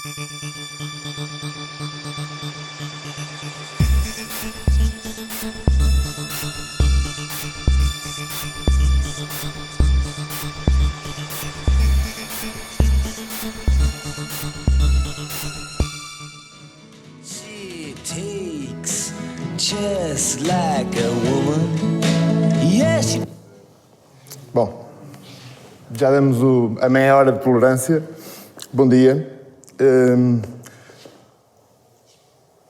Just like a woman. Yes. Bom, já demos a meia hora de tolerância. Bom dia.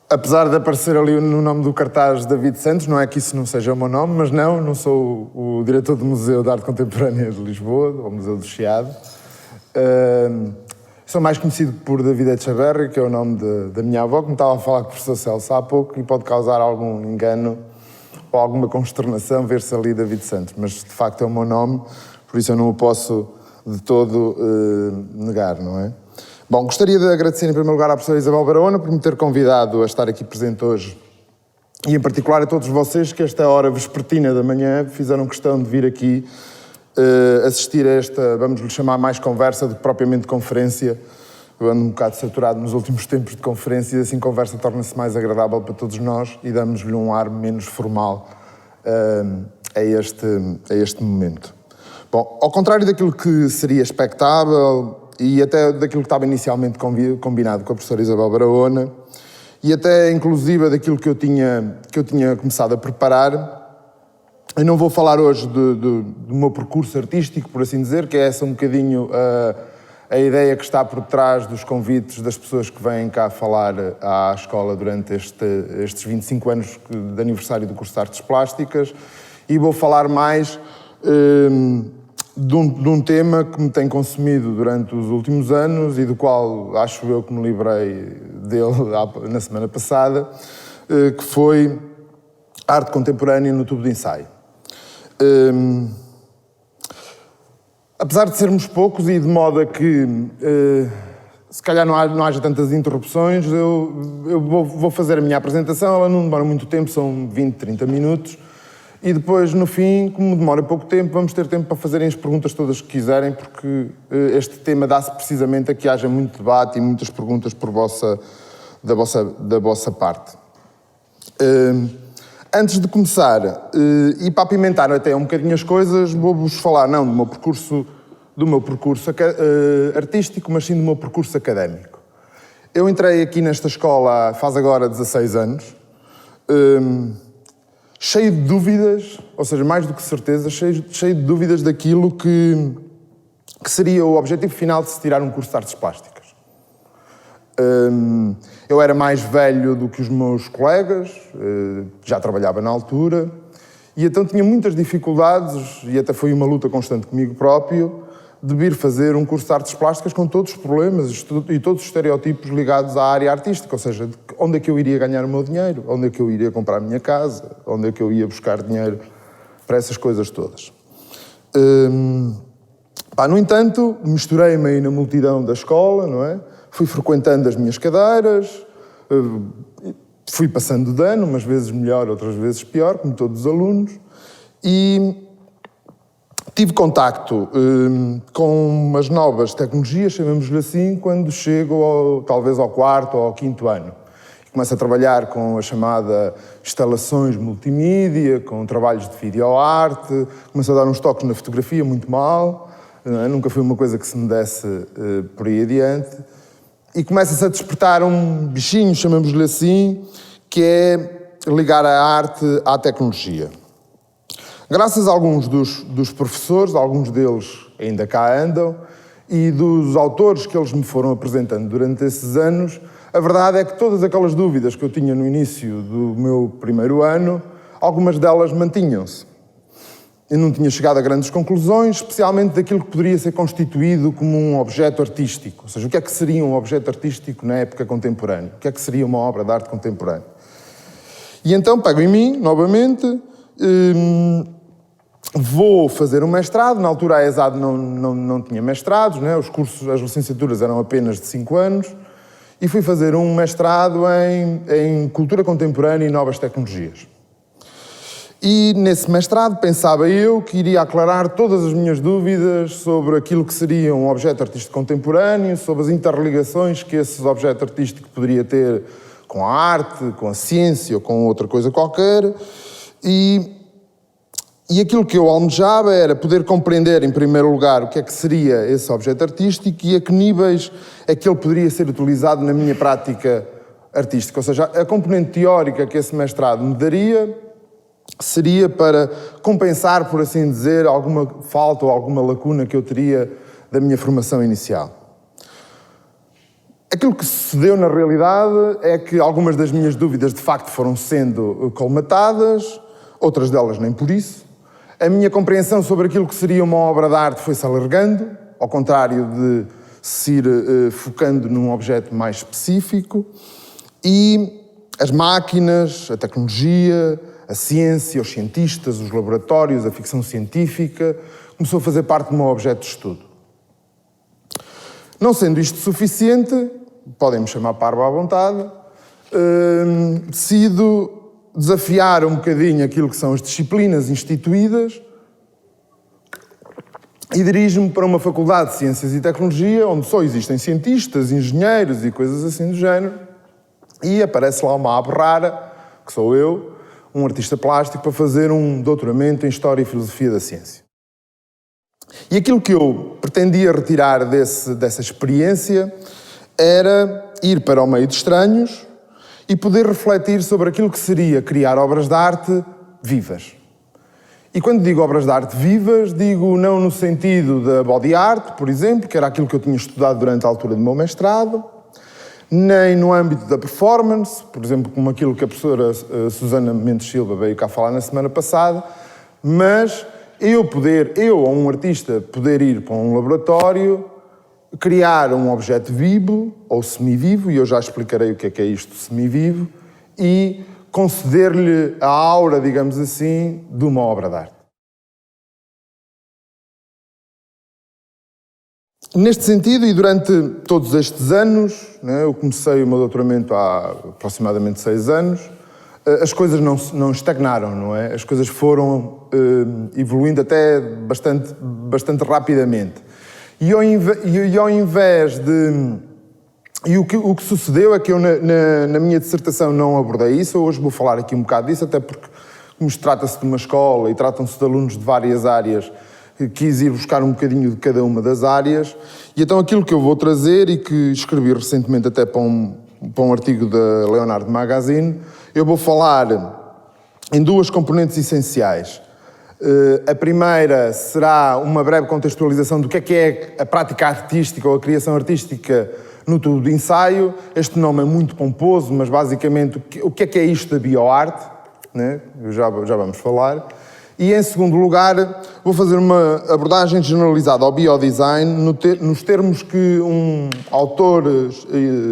Apesar de aparecer ali no nome do cartaz David Santos, não é que isso não seja o meu nome, mas não sou o diretor do Museu de Arte Contemporânea de Lisboa, ou Museu do Chiado. Sou mais conhecido por David Echeverri, que é o nome da minha avó, que me estava a falar com o professor Celso há pouco, e pode causar algum engano ou alguma consternação ver-se ali David Santos, mas de facto é o meu nome, por isso eu não o posso de todo negar, não é? Bom, gostaria de agradecer em primeiro lugar à professora Isabel Barahona por me ter convidado a estar aqui presente hoje, e em particular a todos vocês que esta hora vespertina da manhã fizeram questão de vir aqui assistir a esta, vamos lhe chamar mais conversa do que propriamente conferência. Eu ando um bocado saturado nos últimos tempos de conferência e assim conversa torna-se mais agradável para todos nós e damos-lhe um ar menos formal a este momento. Bom, ao contrário daquilo que seria expectável e até daquilo que estava inicialmente combinado com a professora Isabel Barahona e até inclusive daquilo que eu tinha começado a preparar, eu não vou falar hoje do meu percurso artístico, por assim dizer, que é essa um bocadinho a ideia que está por trás dos convites das pessoas que vêm cá falar à escola durante estes 25 anos de aniversário do curso de Artes Plásticas, e vou falar mais de um tema que me tem consumido durante os últimos anos e do qual acho eu que me livrei dele na semana passada, que foi arte contemporânea no tubo de ensaio. Apesar de sermos poucos e de modo a que se calhar não haja tantas interrupções, eu vou fazer a minha apresentação, ela não demora muito tempo, são 20, 30 minutos, e depois no fim, como demora pouco tempo, vamos ter tempo para fazerem as perguntas todas que quiserem, porque este tema dá-se precisamente a que haja muito debate e muitas perguntas da vossa parte. Antes de começar, e para apimentar até um bocadinho as coisas, vou-vos falar não do meu percurso artístico, mas sim do meu percurso académico. Eu entrei aqui nesta escola faz agora 16 anos, cheio de dúvidas, ou seja, mais do que certeza, cheio de dúvidas daquilo que seria o objetivo final de se tirar um curso de artes plásticas. Eu era mais velho do que os meus colegas, já trabalhava na altura, e então tinha muitas dificuldades, e até foi uma luta constante comigo próprio, de vir fazer um curso de artes plásticas com todos os problemas e todos os estereótipos ligados à área artística, ou seja, onde é que eu iria ganhar o meu dinheiro, onde é que eu iria comprar a minha casa, onde é que eu ia buscar dinheiro para essas coisas todas. No entanto, misturei-me aí na multidão da escola, não é? Fui frequentando as minhas cadeiras, fui passando de ano, umas vezes melhor, outras vezes pior, como todos os alunos, e tive contacto com umas novas tecnologias, chamemos-lhe assim, quando chego talvez ao quarto ou ao quinto ano. Começo a trabalhar com a chamada instalações multimídia, com trabalhos de videoarte, começo a dar uns toques na fotografia muito mal, nunca foi uma coisa que se me desse por aí adiante. E começa-se a despertar um bichinho, chamamos-lhe assim, que é ligar a arte à tecnologia. Graças a alguns dos professores, alguns deles ainda cá andam, e dos autores que eles me foram apresentando durante esses anos, a verdade é que todas aquelas dúvidas que eu tinha no início do meu primeiro ano, algumas delas mantinham-se. Eu não tinha chegado a grandes conclusões, especialmente daquilo que poderia ser constituído como um objeto artístico. Ou seja, o que é que seria um objeto artístico na época contemporânea? O que é que seria uma obra de arte contemporânea? E então pego em mim, novamente, vou fazer um mestrado. Na altura a ESAD não tinha mestrados, né? Os cursos, as licenciaturas eram apenas de 5 anos, e fui fazer um mestrado em cultura contemporânea e novas tecnologias. E nesse mestrado pensava eu que iria aclarar todas as minhas dúvidas sobre aquilo que seria um objeto artístico contemporâneo, sobre as interligações que esse objeto artístico poderia ter com a arte, com a ciência ou com outra coisa qualquer. E aquilo que eu almejava era poder compreender, em primeiro lugar, o que é que seria esse objeto artístico e a que níveis é que ele poderia ser utilizado na minha prática artística. Ou seja, a componente teórica que esse mestrado me daria seria para compensar, por assim dizer, alguma falta ou alguma lacuna que eu teria da minha formação inicial. Aquilo que sucedeu na realidade é que algumas das minhas dúvidas de facto foram sendo colmatadas, outras delas nem por isso. A minha compreensão sobre aquilo que seria uma obra de arte foi-se alargando, ao contrário de se ir focando num objeto mais específico. E as máquinas, a tecnologia, a ciência, os cientistas, os laboratórios, a ficção científica, começou a fazer parte do meu objeto de estudo. Não sendo isto suficiente, podem-me chamar parvo à vontade, decido desafiar um bocadinho aquilo que são as disciplinas instituídas e dirijo-me para uma faculdade de Ciências e Tecnologia, onde só existem cientistas, engenheiros e coisas assim do género, e aparece lá uma ave rara, que sou eu, um artista plástico, para fazer um doutoramento em História e Filosofia da Ciência. E aquilo que eu pretendia retirar dessa experiência era ir para o meio de estranhos e poder refletir sobre aquilo que seria criar obras de arte vivas. E quando digo obras de arte vivas, digo não no sentido da body art, por exemplo, que era aquilo que eu tinha estudado durante a altura do meu mestrado, nem no âmbito da performance, por exemplo, como aquilo que a professora Susana Mendes Silva veio cá falar na semana passada, mas eu ou um artista, poder ir para um laboratório, criar um objeto vivo ou semivivo, e eu já explicarei o que é isto semivivo, e conceder-lhe a aura, digamos assim, de uma obra de arte. Neste sentido, e durante todos estes anos, eu comecei o meu doutoramento há aproximadamente 6 anos, as coisas não estagnaram, não é? As coisas foram evoluindo até bastante rapidamente. E ao invés de... E o que sucedeu é que eu, na minha dissertação, não abordei isso. Hoje vou falar aqui um bocado disso, até porque, como trata-se de uma escola e tratam-se de alunos de várias áreas, quis ir buscar um bocadinho de cada uma das áreas. E então aquilo que eu vou trazer, e que escrevi recentemente até para um artigo da Leonardo Magazine, eu vou falar em 2 componentes essenciais. A primeira será uma breve contextualização do que é a prática artística ou a criação artística no tudo de ensaio. Este nome é muito pomposo, mas basicamente o que é isto da bioarte, né? Já vamos falar. E em segundo lugar, vou fazer uma abordagem generalizada ao biodesign nos termos que um autor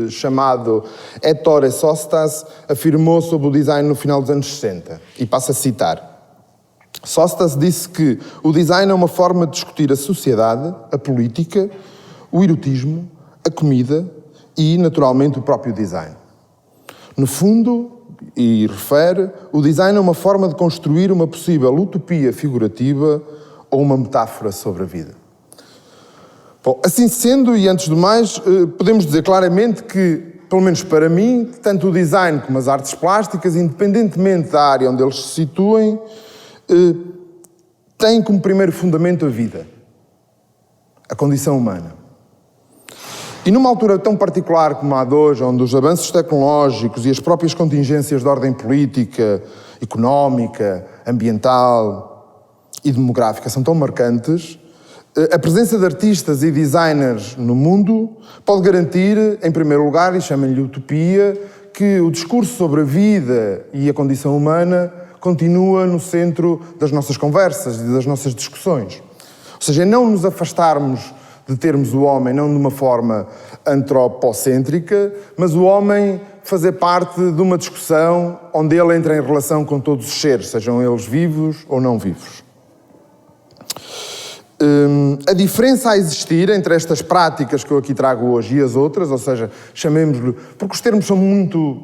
chamado Ettore Sostas afirmou sobre o design no final dos anos 60. E passo a citar. Sostas disse que o design é uma forma de discutir a sociedade, a política, o erotismo, a comida e, naturalmente, o próprio design. No fundo, e refere, o design é uma forma de construir uma possível utopia figurativa ou uma metáfora sobre a vida. Bom, assim sendo, e antes do mais, podemos dizer claramente que, pelo menos para mim, tanto o design como as artes plásticas, independentemente da área onde eles se situem, têm como primeiro fundamento a vida, a condição humana. E numa altura tão particular como a de hoje, onde os avanços tecnológicos e as próprias contingências de ordem política, económica, ambiental e demográfica são tão marcantes, a presença de artistas e designers no mundo pode garantir, em primeiro lugar, e chamem-lhe utopia, que o discurso sobre a vida e a condição humana continua no centro das nossas conversas e das nossas discussões. Ou seja, não nos afastarmos de termos o homem não de uma forma antropocêntrica, mas o homem fazer parte de uma discussão onde ele entra em relação com todos os seres, sejam eles vivos ou não vivos. A diferença a existir entre estas práticas que eu aqui trago hoje e as outras, ou seja, chamemos-lhe, porque os termos são muito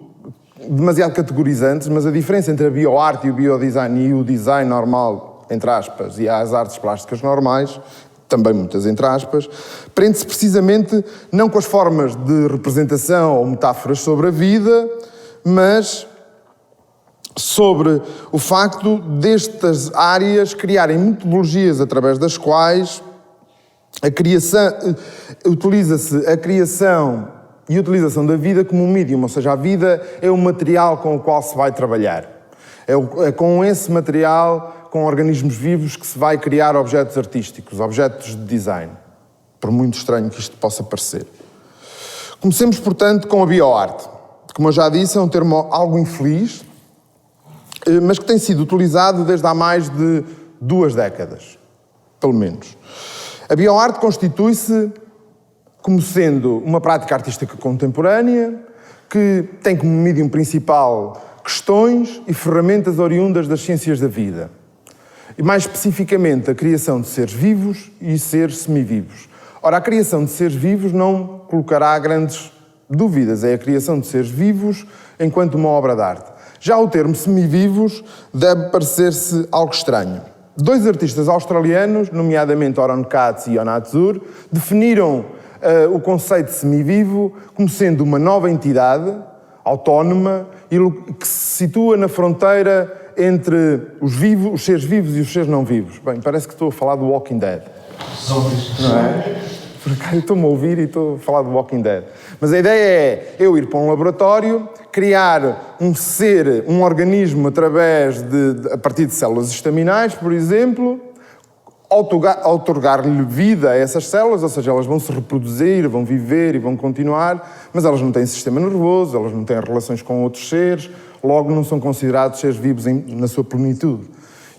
demasiado categorizantes, mas a diferença entre a bioarte e o biodesign e o design normal, entre aspas, e as artes plásticas normais, também muitas entre aspas, prende-se precisamente não com as formas de representação ou metáforas sobre a vida, mas sobre o facto destas áreas criarem metodologias através das quais a criação, utiliza-se a criação e a utilização da vida como um medium, ou seja, a vida é o material com o qual se vai trabalhar. É com esse material, com organismos vivos, que se vai criar objetos artísticos, objetos de design, por muito estranho que isto possa parecer. Comecemos, portanto, com a bioarte. Como eu já disse, é um termo algo infeliz, mas que tem sido utilizado desde há mais de 2 décadas, pelo menos. A bioarte constitui-se como sendo uma prática artística contemporânea que tem como medium principal questões e ferramentas oriundas das ciências da vida. E mais especificamente a criação de seres vivos e seres semivivos. Ora, a criação de seres vivos não colocará grandes dúvidas, é a criação de seres vivos enquanto uma obra de arte. Já o termo semivivos deve parecer-se algo estranho. 2 artistas australianos, nomeadamente Oron Katz e Yona Azur, definiram o conceito de semivivo como sendo uma nova entidade autónoma e que se situa na fronteira entre os seres vivos e os seres não vivos. Bem, parece que estou a falar do Walking Dead. Zombies. Não é? Porque eu estou-me a ouvir e estou a falar do Walking Dead. Mas a ideia é eu ir para um laboratório, criar um ser, um organismo a partir de células estaminais, por exemplo, outorgar-lhe vida a essas células, ou seja, elas vão se reproduzir, vão viver e vão continuar, mas elas não têm sistema nervoso, elas não têm relações com outros seres, logo não são considerados seres vivos na sua plenitude.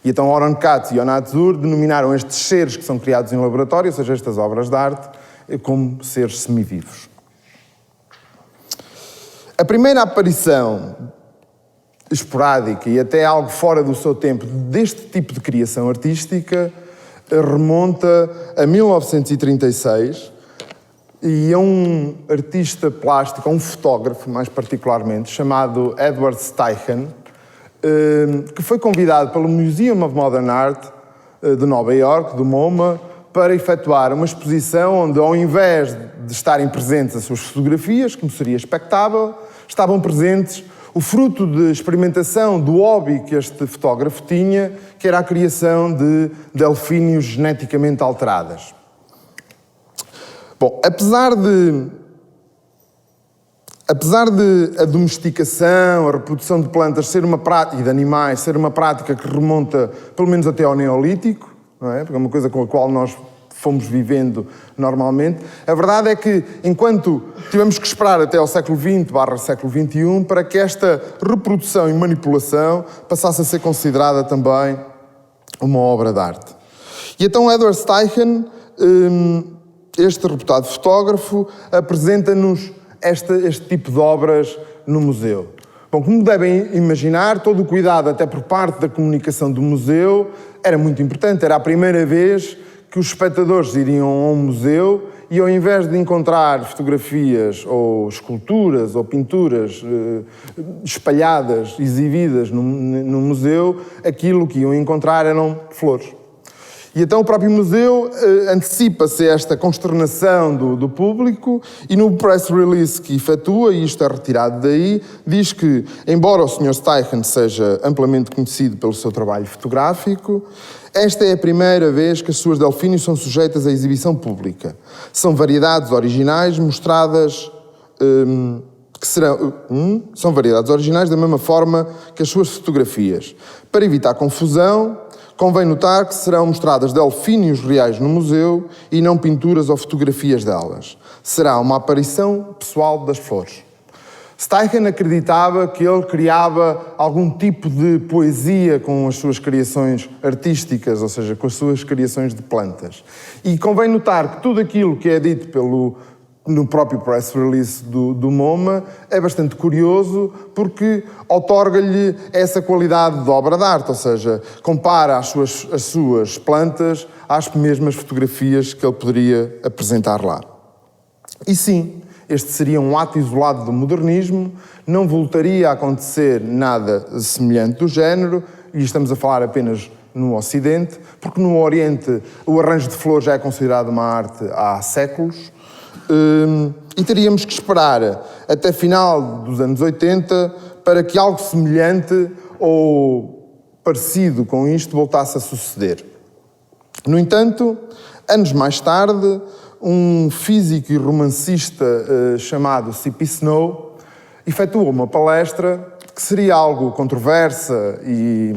E então Oron Katz e Yona Azur denominaram estes seres que são criados em laboratório, ou seja, estas obras de arte, como seres semivivos. A primeira aparição esporádica e até algo fora do seu tempo deste tipo de criação artística remonta a 1936 e a um artista plástico, a um fotógrafo mais particularmente, chamado Edward Steichen, que foi convidado pelo Museum of Modern Art de Nova Iorque, do MoMA, para efetuar uma exposição onde, ao invés de estarem presentes as suas fotografias, como seria expectável, estavam presentes o fruto de experimentação do hobby que este fotógrafo tinha, que era a criação de delfínios geneticamente alteradas. Bom, apesar de a domesticação, a reprodução de plantas ser uma prática, e de animais ser uma prática que remonta pelo menos até ao Neolítico, não é? Porque é uma coisa com a qual nós fomos vivendo normalmente, a verdade é que, enquanto tivemos que esperar até ao século XX/século XXI para que esta reprodução e manipulação passasse a ser considerada também uma obra de arte. E então Edward Steichen, este reputado fotógrafo, apresenta-nos este tipo de obras no museu. Bom, como devem imaginar, todo o cuidado, até por parte da comunicação do museu, era muito importante. Era a primeira vez que os espectadores iriam a um museu e, ao invés de encontrar fotografias ou esculturas ou pinturas espalhadas, exibidas no museu, aquilo que iam encontrar eram flores. E então o próprio museu antecipa-se a esta consternação do público e no press release que efetua, e isto é retirado daí, diz que, embora o Sr. Steichen seja amplamente conhecido pelo seu trabalho fotográfico, esta é a primeira vez que as suas delfínios são sujeitas à exibição pública. São variedades originais mostradas são variedades originais da mesma forma que as suas fotografias. Para evitar confusão, convém notar que serão mostradas delfínios reais no museu e não pinturas ou fotografias delas. Será uma aparição pessoal das flores. Steichen acreditava que ele criava algum tipo de poesia com as suas criações artísticas, ou seja, com as suas criações de plantas. E convém notar que tudo aquilo que é dito no próprio press release do MoMA é bastante curioso porque outorga-lhe essa qualidade de obra de arte, ou seja, compara as suas plantas às mesmas fotografias que ele poderia apresentar lá. E sim, este seria um ato isolado do modernismo, não voltaria a acontecer nada semelhante do género, e estamos a falar apenas no Ocidente, porque no Oriente o arranjo de flores já é considerado uma arte há séculos, e teríamos que esperar até final dos anos 80 para que algo semelhante ou parecido com isto voltasse a suceder. No entanto, anos mais tarde, um físico e romancista chamado C.P. Snow efetuou uma palestra que seria algo controversa e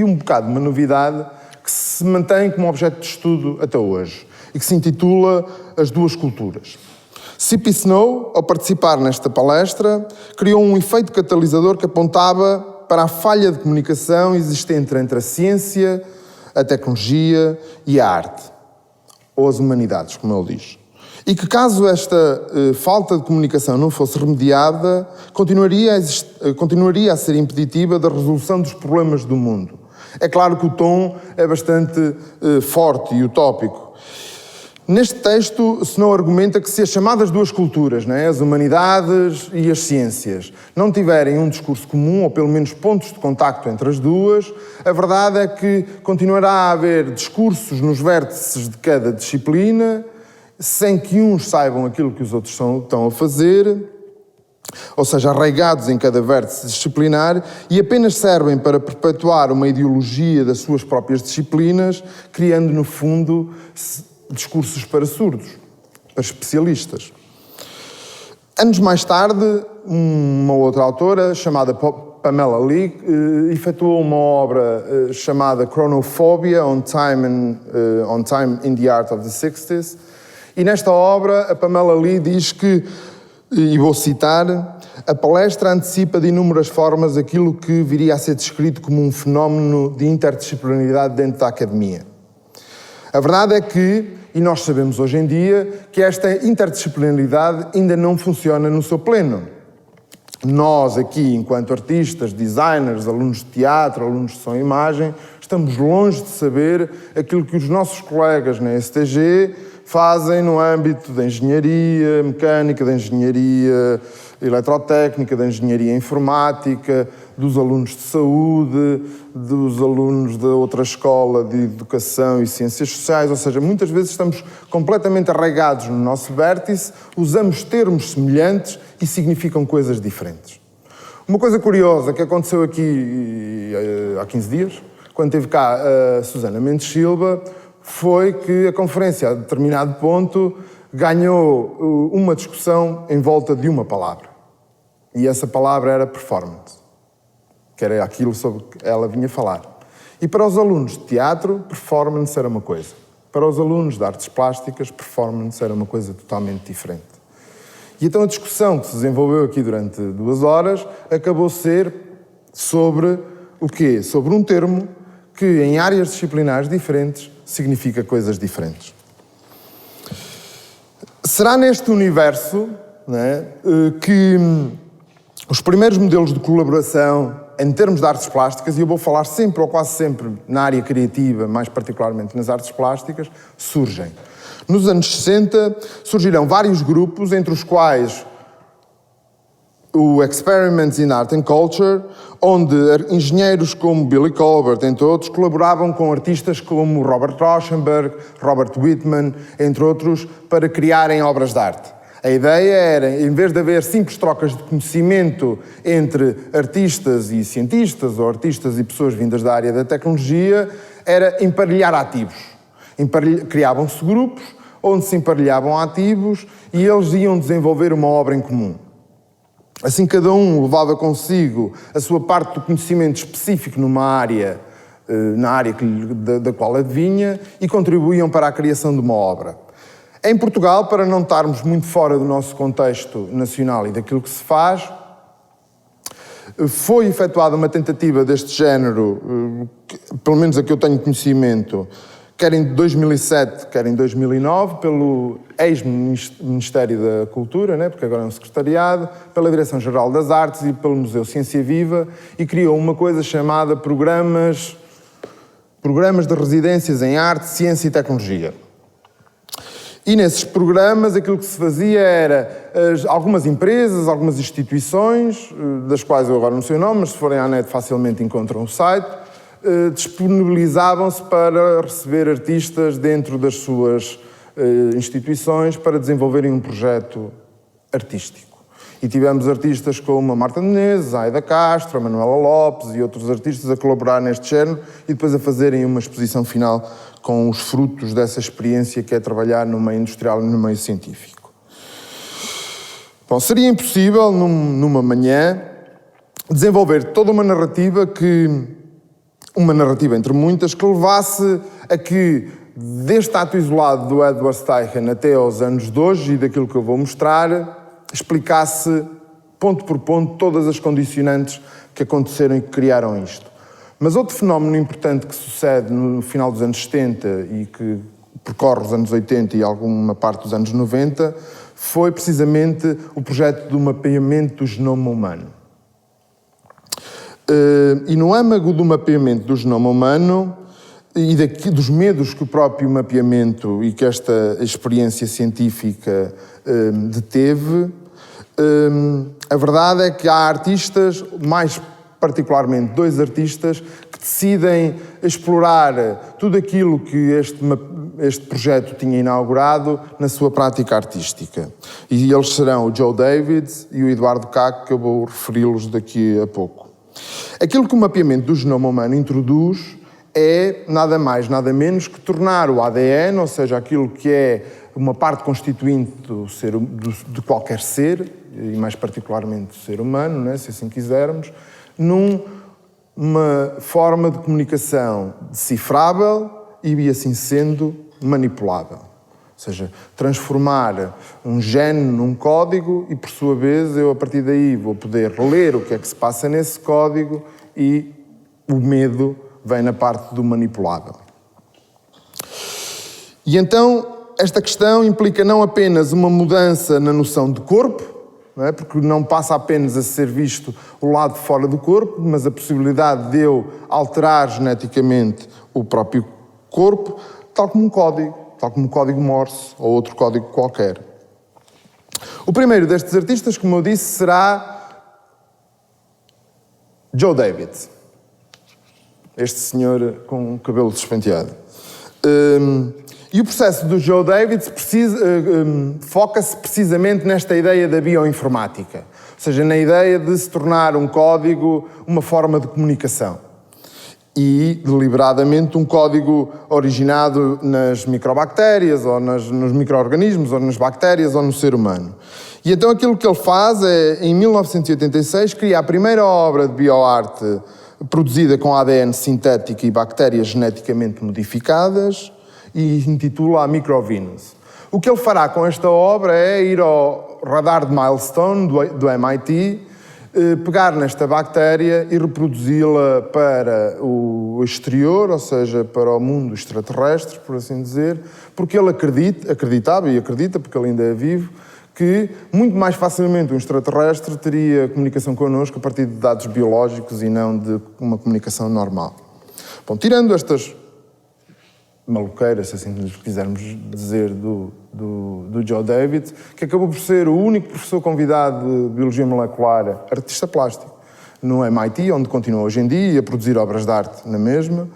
um bocado uma novidade que se mantém como objeto de estudo até hoje e que se intitula As Duas Culturas. C.P. Snow, ao participar nesta palestra, criou um efeito catalisador que apontava para a falha de comunicação existente entre a ciência, a tecnologia e a arte, ou as humanidades, como ele diz. E que caso esta falta de comunicação não fosse remediada, continuaria a ser impeditiva da resolução dos problemas do mundo. É claro que o tom é bastante forte e utópico. Neste texto, Snow argumenta que se as chamadas duas culturas, as humanidades e as ciências, não tiverem um discurso comum, ou pelo menos pontos de contacto entre as duas, a verdade é que continuará a haver discursos nos vértices de cada disciplina, sem que uns saibam aquilo que os outros estão a fazer, ou seja, arraigados em cada vértice disciplinar, e apenas servem para perpetuar uma ideologia das suas próprias disciplinas, criando, no fundo, discursos para surdos, para especialistas. Anos mais tarde, uma outra autora, chamada Pamela Lee, efetuou uma obra chamada Chronophobia, on Time in the Art of the 60s, e nesta obra a Pamela Lee diz que, e vou citar, a palestra antecipa de inúmeras formas aquilo que viria a ser descrito como um fenómeno de interdisciplinaridade dentro da academia. A verdade é que, e nós sabemos hoje em dia, que esta interdisciplinaridade ainda não funciona no seu pleno. Nós aqui, enquanto artistas, designers, alunos de teatro, alunos de som e imagem, estamos longe de saber aquilo que os nossos colegas na STG fazem no âmbito da engenharia mecânica, da engenharia eletrotécnica, da engenharia informática, dos alunos de saúde, dos alunos da outra escola de educação e ciências sociais, ou seja, muitas vezes estamos completamente arraigados no nosso vértice, usamos termos semelhantes e significam coisas diferentes. Uma coisa curiosa que aconteceu aqui há 15 dias, quando teve cá a Susana Mendes Silva, foi que a conferência, a determinado ponto, ganhou uma discussão em volta de uma palavra. E essa palavra era performance, que era aquilo sobre que ela vinha falar. E para os alunos de teatro, performance era uma coisa. Para os alunos de artes plásticas, performance era uma coisa totalmente diferente. E então a discussão que se desenvolveu aqui durante 2 horas acabou ser sobre o quê? Sobre um termo que em áreas disciplinares diferentes significa coisas diferentes. Será neste universo que os primeiros modelos de colaboração em termos de artes plásticas, e eu vou falar sempre ou quase sempre na área criativa, mais particularmente nas artes plásticas, surgem. Nos anos 60 surgirão vários grupos, entre os quais o Experiments in Art and Culture, onde engenheiros como Billy Colbert, entre outros, colaboravam com artistas como Robert Rauschenberg, Robert Whitman, entre outros, para criarem obras de arte. A ideia era, em vez de haver simples trocas de conhecimento entre artistas e cientistas, ou artistas e pessoas vindas da área da tecnologia, era emparelhar ativos. Criavam-se grupos onde se emparelhavam ativos e eles iam desenvolver uma obra em comum. Assim, cada um levava consigo a sua parte do conhecimento específico numa área, na área da qual advinha, e contribuíam para a criação de uma obra. Em Portugal, para não estarmos muito fora do nosso contexto nacional e daquilo que se faz, foi efetuada uma tentativa deste género, pelo menos a que eu tenho conhecimento, quer em 2007, quer em 2009, pelo ex-Ministério da Cultura, porque agora é um secretariado, pela Direção-Geral das Artes e pelo Museu Ciência Viva, e criou uma coisa chamada Programas de Residências em Arte, Ciência e Tecnologia. E nesses programas aquilo que se fazia era algumas empresas, algumas instituições, das quais eu agora não sei o nome, mas se forem à net facilmente encontram o site, disponibilizavam-se para receber artistas dentro das suas instituições para desenvolverem um projeto artístico. E tivemos artistas como a Marta Menezes, a Aida Castro, a Manuela Lopes e outros artistas a colaborar neste género e depois a fazerem uma exposição final com os frutos dessa experiência que é trabalhar no meio industrial e no meio científico. Bom, seria impossível, numa manhã, desenvolver toda uma narrativa entre muitas, que levasse a que, deste ato isolado do Edward Steichen até aos anos de hoje e daquilo que eu vou mostrar, explicasse, ponto por ponto, todas as condicionantes que aconteceram e que criaram isto. Mas outro fenómeno importante que sucede no final dos anos 70 e que percorre os anos 80 e alguma parte dos anos 90 foi precisamente o projeto do mapeamento do genoma humano. E no âmago do mapeamento do genoma humano e dos medos que o próprio mapeamento e que esta experiência científica deteve, a verdade é que há artistas, mais particularmente 2 artistas, que decidem explorar tudo aquilo que este projeto tinha inaugurado na sua prática artística. E eles serão o Joe Davids e o Eduardo Kac, que eu vou referi-los daqui a pouco. Aquilo que o mapeamento do genoma humano introduz é nada mais, nada menos que tornar o ADN, ou seja, aquilo que é uma parte constituinte de qualquer ser, e mais particularmente do ser humano, né, se assim quisermos, numa forma de comunicação decifrável e, assim sendo, manipulável. Ou seja, transformar um gene num código e, por sua vez, eu a partir daí vou poder ler o que é que se passa nesse código e o medo vem na parte do manipulável. E então, esta questão implica não apenas uma mudança na noção de corpo, não é? Porque não passa apenas a ser visto o lado fora do corpo, mas a possibilidade de eu alterar geneticamente o próprio corpo, tal como o código Morse ou outro código qualquer. O primeiro destes artistas, como eu disse, será Joe Davids. Este senhor com o cabelo despenteado. E o processo do Joe Davids foca-se precisamente nesta ideia da bioinformática. Ou seja, na ideia de se tornar um código uma forma de comunicação. E, deliberadamente, um código originado nas microbactérias, ou nos micro-organismos, ou nas bactérias, ou no ser humano. E então aquilo que ele faz é, em 1986, cria a primeira obra de bioarte produzida com ADN sintético e bactérias geneticamente modificadas e intitula-a Microvenus. O que ele fará com esta obra é ir ao radar de Milestone, do MIT, pegar nesta bactéria e reproduzi-la para o exterior, ou seja, para o mundo extraterrestre, por assim dizer, porque ele acreditava e acredita, porque ele ainda é vivo, que muito mais facilmente um extraterrestre teria comunicação connosco a partir de dados biológicos e não de uma comunicação normal. Bom, tirando estas maluqueiras, se assim quisermos dizer, do Joe Davids, que acabou por ser o único professor convidado de Biologia Molecular, artista plástico, no MIT, onde continua hoje em dia a produzir obras de arte na mesma.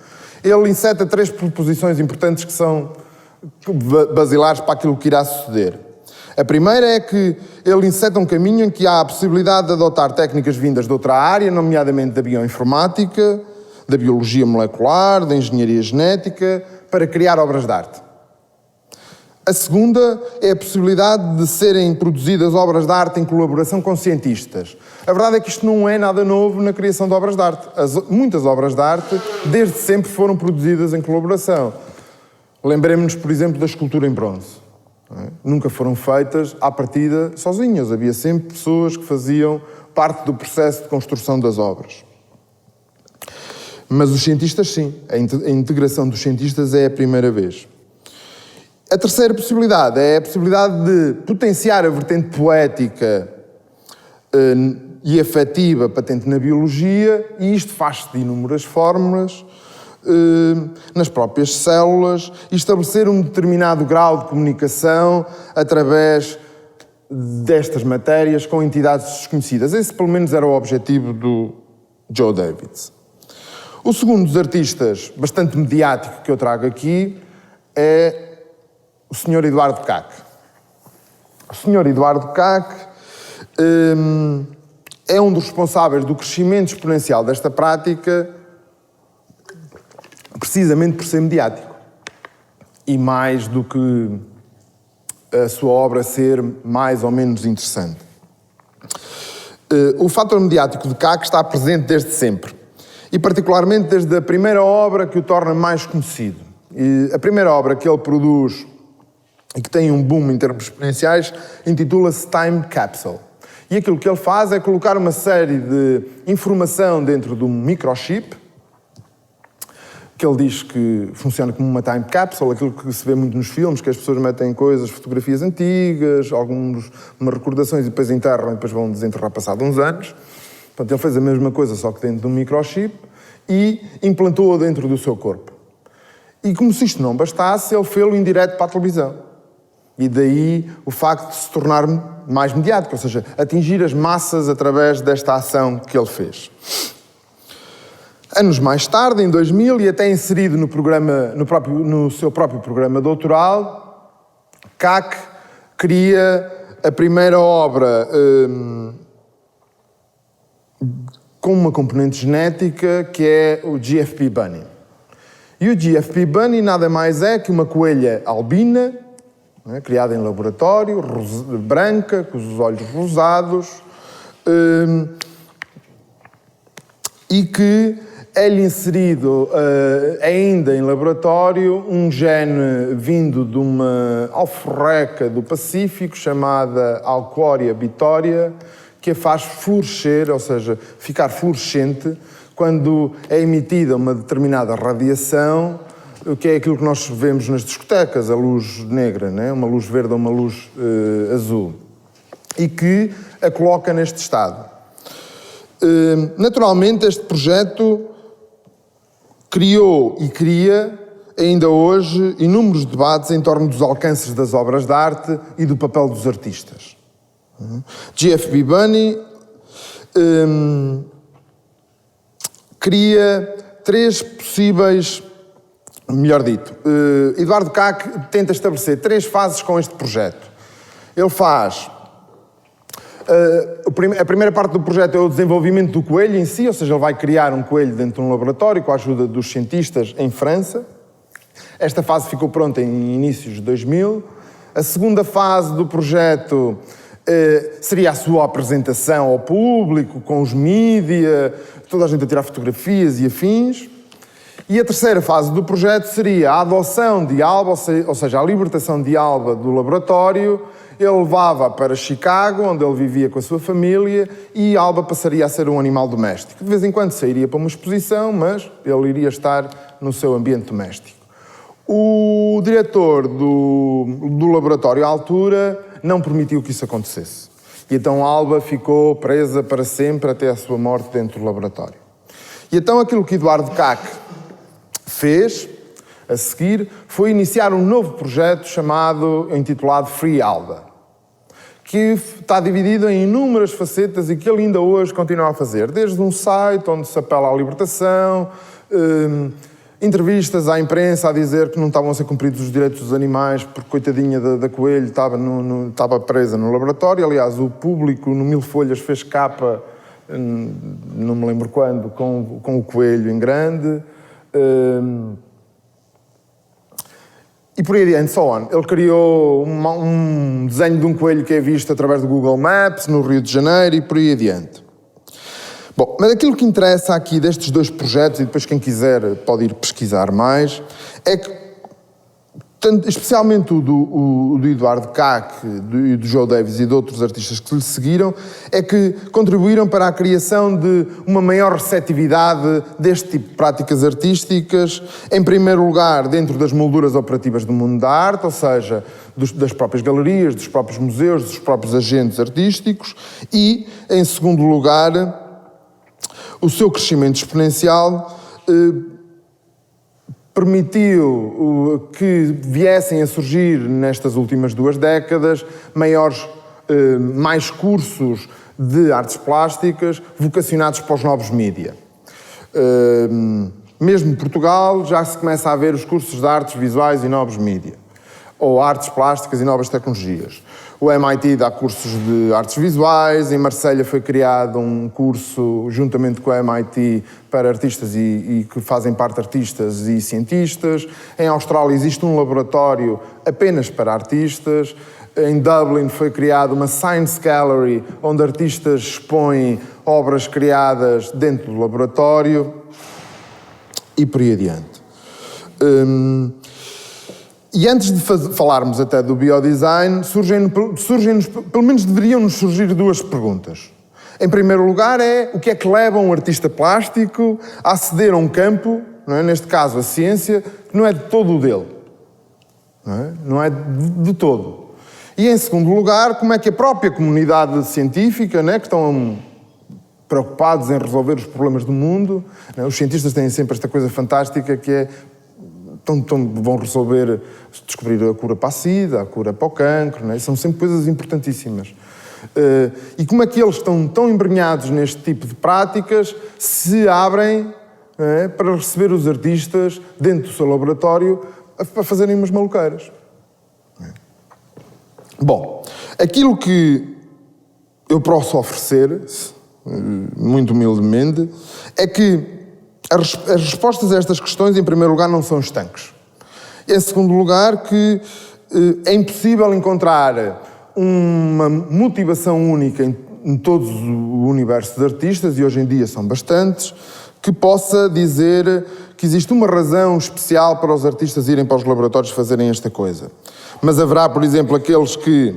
Ele enceta 3 proposições importantes que são basilares para aquilo que irá suceder. A primeira é que ele enceta um caminho em que há a possibilidade de adotar técnicas vindas de outra área, nomeadamente da bioinformática, da biologia molecular, da engenharia genética, para criar obras de arte. A segunda é a possibilidade de serem produzidas obras de arte em colaboração com cientistas. A verdade é que isto não é nada novo na criação de obras de arte. Muitas obras de arte, desde sempre, foram produzidas em colaboração. Lembremos-nos, por exemplo, da escultura em bronze. Nunca foram feitas à partida sozinhas. Havia sempre pessoas que faziam parte do processo de construção das obras. Mas os cientistas, sim. A integração dos cientistas é a primeira vez. A terceira possibilidade é a possibilidade de potenciar a vertente poética e afetiva patente na biologia, e isto faz-se de inúmeras formas, nas próprias células e estabelecer um determinado grau de comunicação através destas matérias com entidades desconhecidas. Esse, pelo menos, era o objetivo do Joe Davids. O segundo dos artistas bastante mediático que eu trago aqui é o Sr. Eduardo Kac. O Sr. Eduardo Kac é um dos responsáveis do crescimento exponencial desta prática, precisamente por ser mediático. E mais do que a sua obra ser mais ou menos interessante. O fator mediático de Kac está presente desde sempre. E particularmente desde a primeira obra que o torna mais conhecido. E a primeira obra que ele produz e que tem um boom em termos exponenciais intitula-se Time Capsule. E aquilo que ele faz é colocar uma série de informação dentro de um microchip, que ele diz que funciona como uma time capsule, aquilo que se vê muito nos filmes, que as pessoas metem coisas, fotografias antigas, umas recordações e depois enterram e depois vão desenterrar passado uns anos. Portanto, ele fez a mesma coisa, só que dentro de um microchip e implantou-o dentro do seu corpo. E como se isto não bastasse, ele fez-o em direto para a televisão. E daí o facto de se tornar mais mediático, ou seja, atingir as massas através desta ação que ele fez. Anos mais tarde, em 2000, e até inserido no seu próprio programa doutoral, Kac cria a primeira obra com uma componente genética que é o GFP Bunny. E o GFP Bunny nada mais é que uma coelha albina, criada em laboratório, branca, com os olhos rosados, e que é-lhe inserido, ainda em laboratório, um gene vindo de uma alforreca do Pacífico, chamada Alquoria bitoria, que a faz florescer, ou seja, ficar fluorescente, quando é emitida uma determinada radiação, que é aquilo que nós vemos nas discotecas, a luz negra, né? Uma luz verde ou uma luz azul, e que a coloca neste estado. Naturalmente, este projeto criou e cria, ainda hoje, inúmeros debates em torno dos alcances das obras de arte e do papel dos artistas. GFP Bunny cria três possíveis, melhor dito, Eduardo Kac tenta estabelecer três fases com este projeto. Ele faz... a primeira parte do projeto é o desenvolvimento do coelho em si, ou seja, ele vai criar um coelho dentro de um laboratório com a ajuda dos cientistas em França. Esta fase ficou pronta em inícios de 2000. A segunda fase do projeto seria a sua apresentação ao público, com os mídia, toda a gente a tirar fotografias e afins. E a terceira fase do projeto seria a adoção de Alba, ou seja, a libertação de Alba do laboratório. Ele levava para Chicago, onde ele vivia com a sua família, e Alba passaria a ser um animal doméstico. De vez em quando sairia para uma exposição, mas ele iria estar no seu ambiente doméstico. O diretor do laboratório à altura não permitiu que isso acontecesse. E então Alba ficou presa para sempre até a sua morte dentro do laboratório. E então aquilo que Eduardo Kac fez, a seguir, foi iniciar um novo projeto intitulado Free Alba, que está dividido em inúmeras facetas e que ele ainda hoje continua a fazer, desde um site onde se apela à libertação, entrevistas à imprensa a dizer que não estavam a ser cumpridos os direitos dos animais porque coitadinha da coelho estava presa no laboratório. Aliás, o Público, no Mil Folhas, fez capa, não me lembro quando, com o coelho em grande. E por aí adiante, so on. Ele criou um desenho de um coelho que é visto através do Google Maps, no Rio de Janeiro, e por aí adiante. Bom, mas aquilo que interessa aqui destes dois projetos, e depois quem quiser pode ir pesquisar mais, é que, especialmente o do Eduardo Kac, do Joe Davids e de outros artistas que lhe seguiram, é que contribuíram para a criação de uma maior receptividade deste tipo de práticas artísticas, em primeiro lugar dentro das molduras operativas do mundo da arte, ou seja, das próprias galerias, dos próprios museus, dos próprios agentes artísticos, e, em segundo lugar, o seu crescimento exponencial permitiu que viessem a surgir nestas últimas 2 décadas mais cursos de artes plásticas vocacionados para os novos mídia. Mesmo em Portugal já se começa a ver os cursos de artes visuais e novos mídia, ou artes plásticas e novas tecnologias. O MIT dá cursos de artes visuais, em Marselha foi criado um curso juntamente com o MIT para artistas e que fazem parte artistas e cientistas. Em Austrália existe um laboratório apenas para artistas. Em Dublin foi criada uma Science Gallery, onde artistas expõem obras criadas dentro do laboratório e por aí adiante. E antes de falarmos até do biodesign, surgem-nos, pelo menos deveriam-nos surgir 2 perguntas. Em primeiro lugar o que é que leva um artista plástico a aceder a um campo, não é? Neste caso a ciência, que não é de todo o dele. Não é de todo. E em segundo lugar, como é que a própria comunidade científica, né, que estão preocupados em resolver os problemas do mundo, né, os cientistas têm sempre esta coisa fantástica que é vão descobrir a cura para a SIDA, a cura para o cancro, né? São sempre coisas importantíssimas. E como é que eles estão tão embrenhados neste tipo de práticas se abrem, né, para receber os artistas dentro do seu laboratório a fazerem umas maluqueiras? Bom, aquilo que eu posso oferecer, muito humildemente, é que as respostas a estas questões, em primeiro lugar, não são estanques. Em segundo lugar, que é impossível encontrar uma motivação única em todo o universo de artistas, e hoje em dia são bastantes, que possa dizer que existe uma razão especial para os artistas irem para os laboratórios fazerem esta coisa. Mas haverá, por exemplo, aqueles que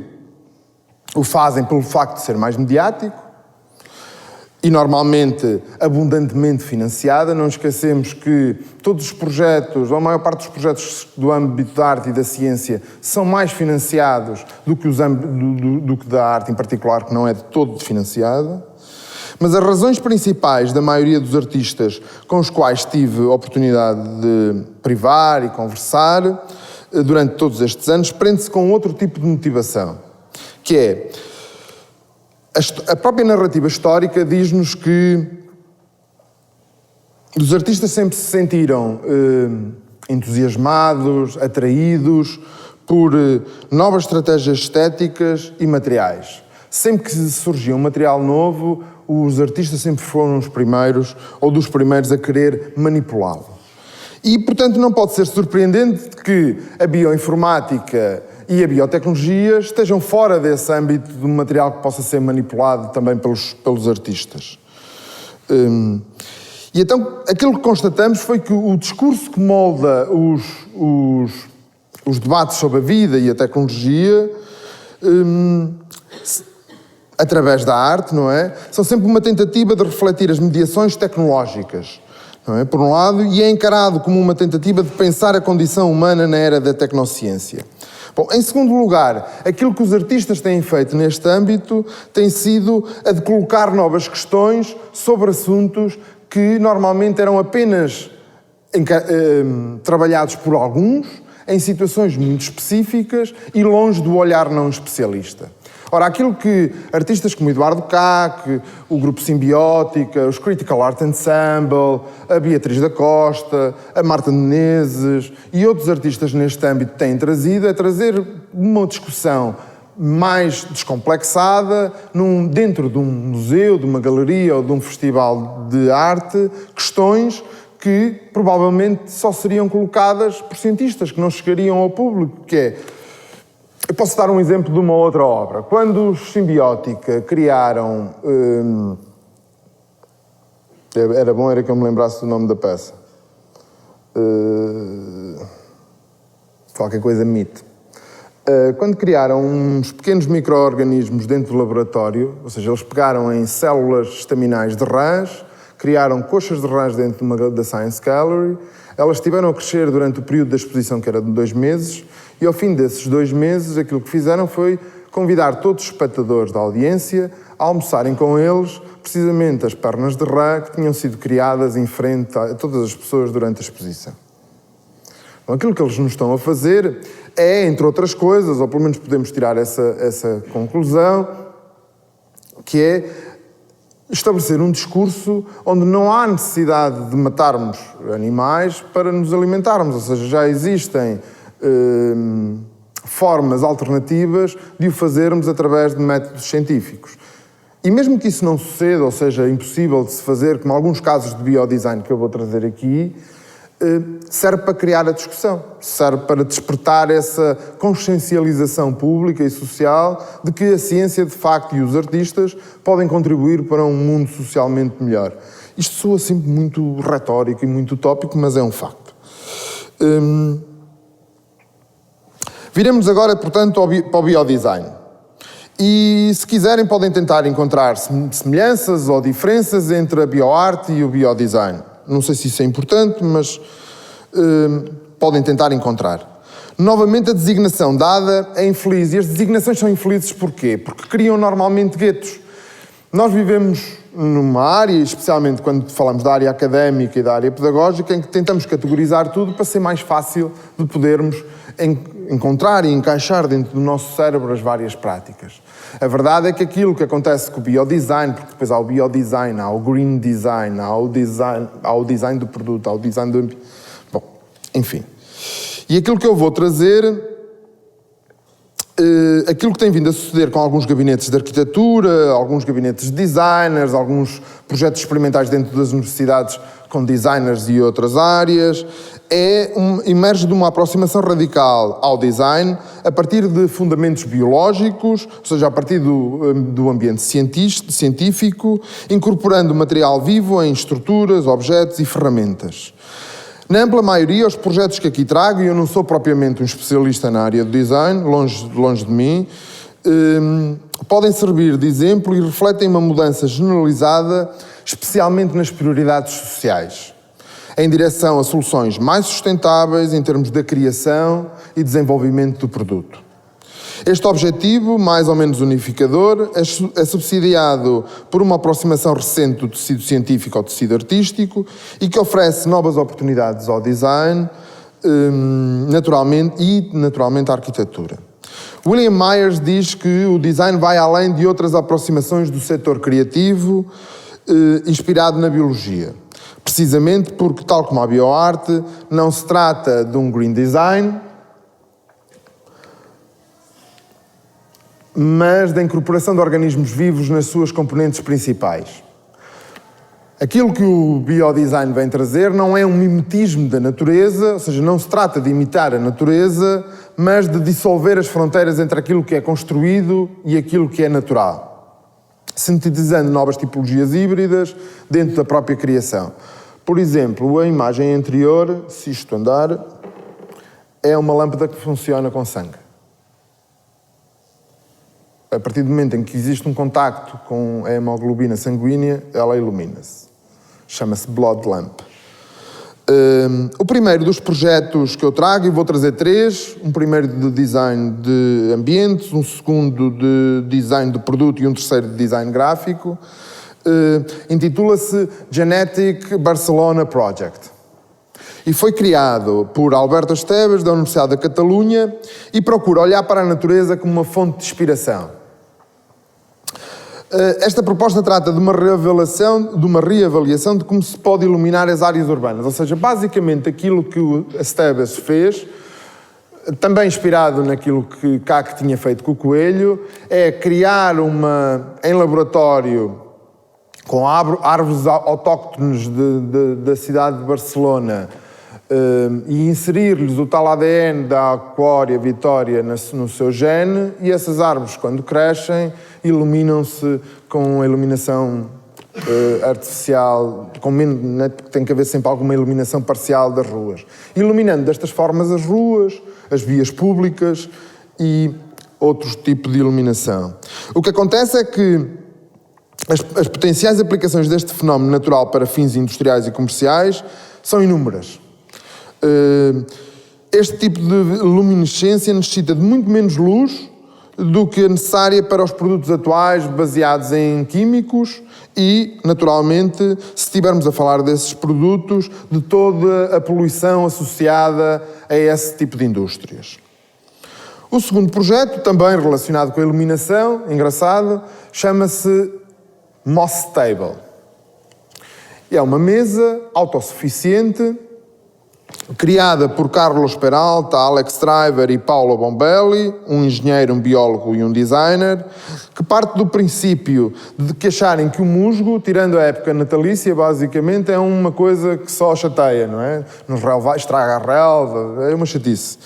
o fazem pelo facto de ser mais mediático, e normalmente abundantemente financiada. Não esquecemos que todos os projetos, ou a maior parte dos projetos do âmbito da arte e da ciência, são mais financiados do que da arte em particular, que não é de todo financiada. Mas as razões principais da maioria dos artistas com os quais tive a oportunidade de privar e conversar durante todos estes anos prende-se com outro tipo de motivação, que é a própria narrativa histórica diz-nos que os artistas sempre se sentiram entusiasmados, atraídos por novas estratégias estéticas e materiais. Sempre que surgia um material novo, os artistas sempre foram os primeiros, ou dos primeiros a querer manipulá-lo. E, portanto, não pode ser surpreendente que a bioinformática e a biotecnologia estejam fora desse âmbito de um material que possa ser manipulado também pelos artistas. E então, aquilo que constatamos foi que o discurso que molda os debates sobre a vida e a tecnologia, através da arte, não é? São sempre uma tentativa de refletir as mediações tecnológicas, não é? Por um lado, e é encarado como uma tentativa de pensar a condição humana na era da tecnociência. Bom, em segundo lugar, aquilo que os artistas têm feito neste âmbito tem sido a de colocar novas questões sobre assuntos que normalmente eram apenas trabalhados por alguns, em situações muito específicas e longe do olhar não especialista. Ora, aquilo que artistas como Eduardo Caque, o Grupo Simbiótica, os Critical Art Ensemble, a Beatriz da Costa, a Marta Menezes e outros artistas neste âmbito têm trazido é trazer uma discussão mais descomplexada dentro de um museu, de uma galeria ou de um festival de arte, questões que provavelmente só seriam colocadas por cientistas, que não chegariam ao público, que é... Eu posso dar um exemplo de uma outra obra. Quando os Simbiótica criaram... era que eu me lembrasse do nome da peça. Qualquer coisa mito. Quando criaram uns pequenos micro-organismos dentro do laboratório, ou seja, eles pegaram em células estaminais de rãs, criaram coxas de rãs dentro da Science Gallery, elas estiveram a crescer durante o período da exposição, que era de 2 meses, e ao fim desses 2 meses, aquilo que fizeram foi convidar todos os espectadores da audiência a almoçarem com eles, precisamente as pernas de rã que tinham sido criadas em frente a todas as pessoas durante a exposição. Então, aquilo que eles nos estão a fazer é, entre outras coisas, ou pelo menos podemos tirar essa conclusão, que é estabelecer um discurso onde não há necessidade de matarmos animais para nos alimentarmos, ou seja, já existem formas alternativas de o fazermos através de métodos científicos. E mesmo que isso não suceda, ou seja, impossível de se fazer, como alguns casos de biodesign que eu vou trazer aqui, serve para criar a discussão, serve para despertar essa consciencialização pública e social de que a ciência, de facto, e os artistas podem contribuir para um mundo socialmente melhor. Isto soa sempre muito retórico e muito utópico, mas é um facto. Viremos agora, portanto, para o biodesign. E, se quiserem, podem tentar encontrar semelhanças ou diferenças entre a bioarte e o biodesign. Não sei se isso é importante, mas podem tentar encontrar. Novamente, a designação dada é infeliz. E as designações são infelizes porquê? Porque criam normalmente guetos. Nós vivemos numa área, especialmente quando falamos da área académica e da área pedagógica, em que tentamos categorizar tudo para ser mais fácil de podermos encontrar e encaixar dentro do nosso cérebro as várias práticas. A verdade é que aquilo que acontece com o biodesign, porque depois há o biodesign, há o green design, há o design do produto, há o design do ambiente. Bom, enfim. E aquilo que eu vou trazer, aquilo que tem vindo a suceder com alguns gabinetes de arquitetura, alguns gabinetes de designers, alguns projetos experimentais dentro das universidades com designers e outras áreas, emerge de uma aproximação radical ao design a partir de fundamentos biológicos, ou seja, a partir do ambiente científico, incorporando material vivo em estruturas, objetos e ferramentas. Na ampla maioria, os projetos que aqui trago, e eu não sou propriamente um especialista na área do design, longe de mim, podem servir de exemplo e refletem uma mudança generalizada, especialmente nas prioridades sociais, em direção a soluções mais sustentáveis em termos da criação e desenvolvimento do produto. Este objetivo, mais ou menos unificador, é subsidiado por uma aproximação recente do tecido científico ao tecido artístico e que oferece novas oportunidades ao design naturalmente à arquitetura. William Myers diz que o design vai além de outras aproximações do setor criativo inspirado na biologia. Precisamente porque, tal como a bioarte, não se trata de um green design, mas da incorporação de organismos vivos nas suas componentes principais. Aquilo que o biodesign vem trazer não é um mimetismo da natureza, ou seja, não se trata de imitar a natureza, mas de dissolver as fronteiras entre aquilo que é construído e aquilo que é natural, sintetizando novas tipologias híbridas dentro da própria criação. Por exemplo, a imagem anterior, se isto andar, é uma lâmpada que funciona com sangue. A partir do momento em que existe um contacto com a hemoglobina sanguínea, ela ilumina-se. Chama-se Blood Lamp. O primeiro dos projetos que eu trago, e vou trazer 3, um primeiro de design de ambientes, um segundo de design do produto e um terceiro de design gráfico, intitula-se Genetic Barcelona Project. E foi criado por Alberto Esteves, da Universidade da Catalunha, e procura olhar para a natureza como uma fonte de inspiração. Esta proposta trata de uma reavaliação de como se pode iluminar as áreas urbanas. Ou seja, basicamente aquilo que o Esteves fez, também inspirado naquilo que Kak tinha feito com o coelho, é criar em laboratório, com árvores autóctones da cidade de Barcelona, e inserir-lhes o tal ADN da Aquária Vitória no seu gene, e essas árvores, quando crescem, iluminam-se com a iluminação artificial, tem que haver sempre alguma iluminação parcial das ruas. Iluminando destas formas as ruas, as vias públicas e outros tipos de iluminação. O que acontece é que as potenciais aplicações deste fenómeno natural para fins industriais e comerciais são inúmeras. Este tipo de luminescência necessita de muito menos luz do que a necessária para os produtos atuais baseados em químicos e, naturalmente, se estivermos a falar desses produtos, de toda a poluição associada a esse tipo de indústrias. O segundo projeto, também relacionado com a iluminação, engraçado, chama-se Moss Table. É uma mesa autossuficiente, criada por Carlos Peralta, Alex Driver e Paulo Bombelli, um engenheiro, um biólogo e um designer, que parte do princípio de que acharem que o musgo, tirando a época natalícia, basicamente, é uma coisa que só chateia, não é? Nos relva, estraga a relva, é uma chatice.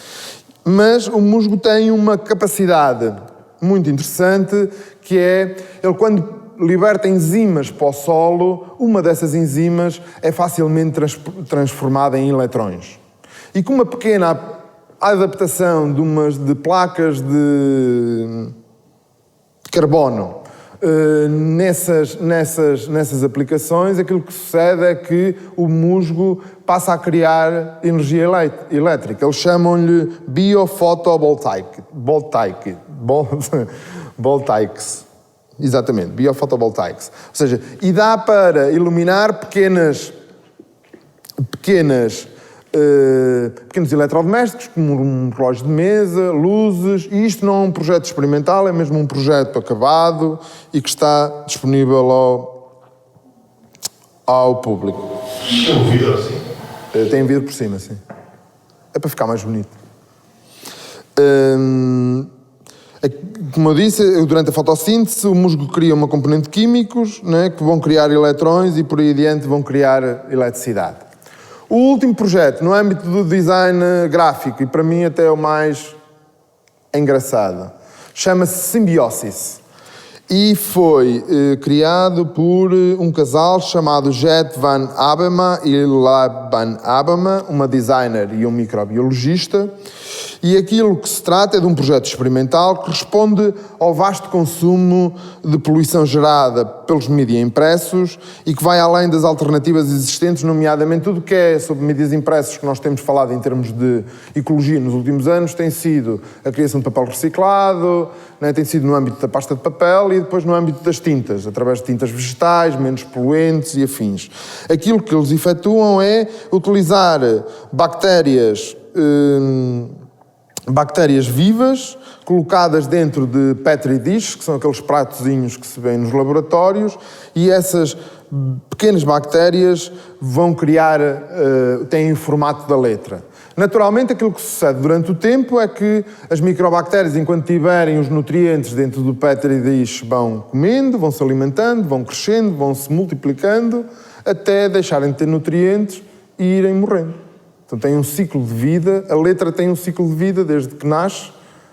Mas o musgo tem uma capacidade muito interessante, que é, ele quando liberta enzimas para o solo, uma dessas enzimas é facilmente transformada em eletrões. E com uma pequena adaptação de placas de carbono nessas aplicações, aquilo que sucede é que o musgo passa a criar energia elétrica. Eles chamam-lhe voltaics. Exatamente, biofotovoltaics. Ou seja, e dá para iluminar pequenos eletrodomésticos, como um relógio de mesa, luzes, e isto não é um projeto experimental, é mesmo um projeto acabado e que está disponível ao público. Tem um vidro assim? Tem vidro por cima, sim. É para ficar mais bonito. Como eu disse, durante a fotossíntese, o musgo cria uma componente de químicos, né, que vão criar eletrões e por aí adiante vão criar eletricidade. O último projeto, no âmbito do design gráfico, e para mim até o mais engraçado, chama-se Symbiosis. E foi criado por um casal chamado Jet Van Abema e Lab Van Abema, uma designer e um microbiologista. E aquilo que se trata é de um projeto experimental que responde ao vasto consumo de poluição gerada pelos mídia impressos e que vai além das alternativas existentes, nomeadamente tudo o que é sobre mídias impressos que nós temos falado em termos de ecologia nos últimos anos, tem sido a criação de papel reciclado, né, tem sido no âmbito da pasta de papel e depois no âmbito das tintas, através de tintas vegetais, menos poluentes e afins. Aquilo que eles efetuam é utilizar bactérias vivas, colocadas dentro de Petri dish, que são aqueles pratozinhos que se vêem nos laboratórios, e essas pequenas bactérias vão criar, têm o formato da letra. Naturalmente, aquilo que sucede durante o tempo é que as microbactérias, enquanto tiverem os nutrientes dentro do Petri dish, vão comendo, vão se alimentando, vão crescendo, vão se multiplicando, até deixarem de ter nutrientes e irem morrendo. Então tem um ciclo de vida, a letra tem um ciclo de vida desde que nasce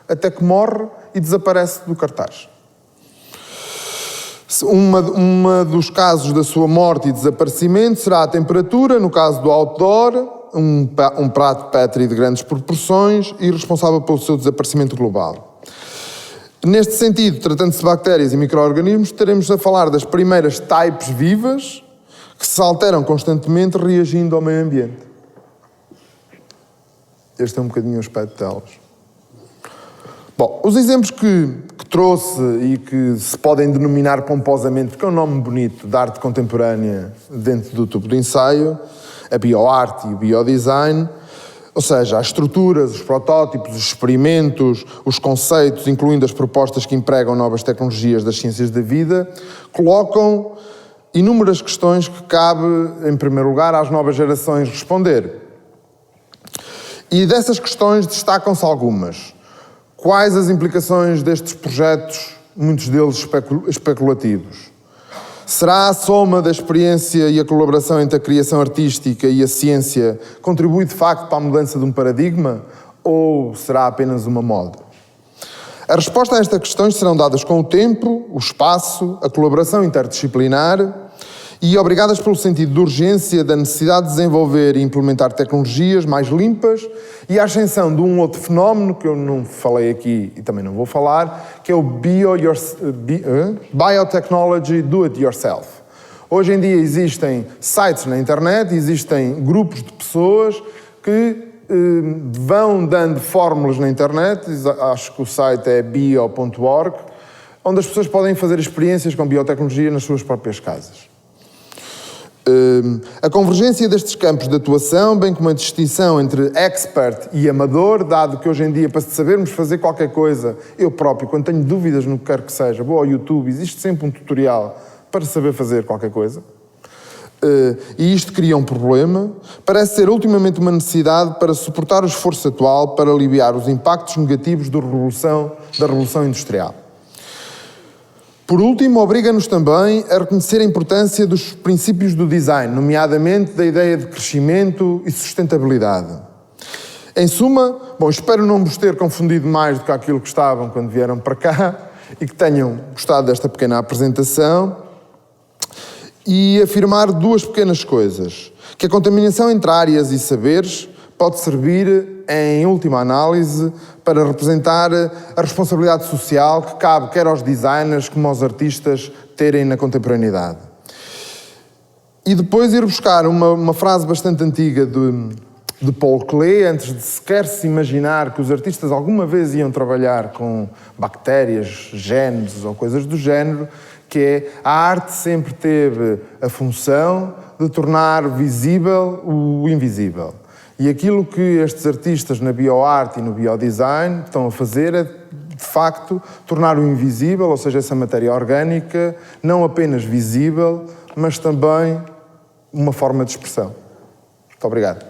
até que morre e desaparece do cartaz. Uma dos casos da sua morte e desaparecimento será a temperatura, no caso do outdoor, um prato Petri de grandes proporções e responsável pelo seu desaparecimento global. Neste sentido, tratando-se de bactérias e micro-organismos, estaremos a falar das primeiras types vivas que se alteram constantemente reagindo ao meio ambiente. Este é um bocadinho o aspecto delas. Bom, os exemplos que trouxe e que se podem denominar pomposamente, porque é um nome bonito, de arte contemporânea dentro do tubo de ensaio, a bioarte e o biodesign, ou seja, as estruturas, os protótipos, os experimentos, os conceitos, incluindo as propostas que empregam novas tecnologias das ciências da vida, colocam inúmeras questões que cabe, em primeiro lugar, às novas gerações responder. E dessas questões destacam-se algumas. Quais as implicações destes projetos, muitos deles especulativos? Será a soma da experiência e a colaboração entre a criação artística e a ciência contribui de facto para a mudança de um paradigma ou será apenas uma moda? A resposta a estas questões serão dadas com o tempo, o espaço, a colaboração interdisciplinar e obrigadas pelo sentido de urgência da necessidade de desenvolver e implementar tecnologias mais limpas e a ascensão de um outro fenómeno que eu não falei aqui e também não vou falar, que é o Biotechnology Do-It-Yourself. Hoje em dia existem sites na internet, existem grupos de pessoas que vão dando fórmulas na internet, acho que o site é bio.org, onde as pessoas podem fazer experiências com biotecnologia nas suas próprias casas. A convergência destes campos de atuação, bem como a distinção entre expert e amador, dado que hoje em dia, para sabermos fazer qualquer coisa, eu próprio, quando tenho dúvidas no que quer que seja, vou ao YouTube, existe sempre um tutorial para saber fazer qualquer coisa. E isto cria um problema, parece ser ultimamente uma necessidade para suportar o esforço atual para aliviar os impactos negativos da Revolução Industrial. Por último, obriga-nos também a reconhecer a importância dos princípios do design, nomeadamente da ideia de crescimento e sustentabilidade. Em suma, espero não vos ter confundido mais do que aquilo que estavam quando vieram para cá e que tenham gostado desta pequena apresentação e afirmar duas pequenas coisas. Que a contaminação entre áreas e saberes pode servir, em última análise, para representar a responsabilidade social que cabe quer aos designers como aos artistas terem na contemporaneidade. E depois ir buscar uma frase bastante antiga de Paul Klee, antes de sequer se imaginar que os artistas alguma vez iam trabalhar com bactérias, genes ou coisas do género, que é a arte sempre teve a função de tornar visível o invisível. E aquilo que estes artistas na bioarte e no biodesign estão a fazer é, de facto, tornar o invisível, ou seja, essa matéria orgânica, não apenas visível, mas também uma forma de expressão. Muito obrigado.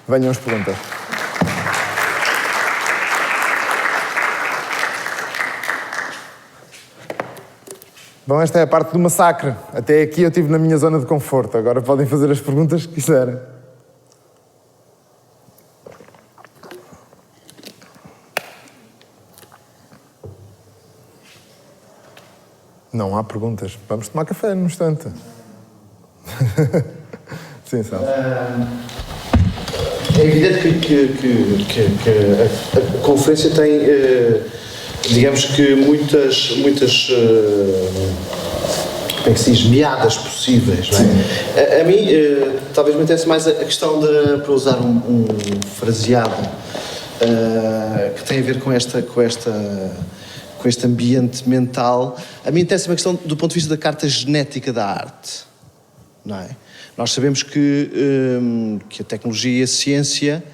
Venham as perguntas. Bom, esta é a parte do massacre. Até aqui eu estive na minha zona de conforto. Agora podem fazer as perguntas que quiserem. Não há perguntas. Vamos tomar café num instante. Sim, sabe. É evidente que a conferência tem, digamos que, muitas como é que se diz, meadas possíveis, não é? A mim, talvez me interesse mais a questão de, para usar um fraseado, que tem a ver com este ambiente mental. A mim interessa-me a questão do ponto de vista da carta genética da arte, não é? Nós sabemos que a tecnologia e a ciência,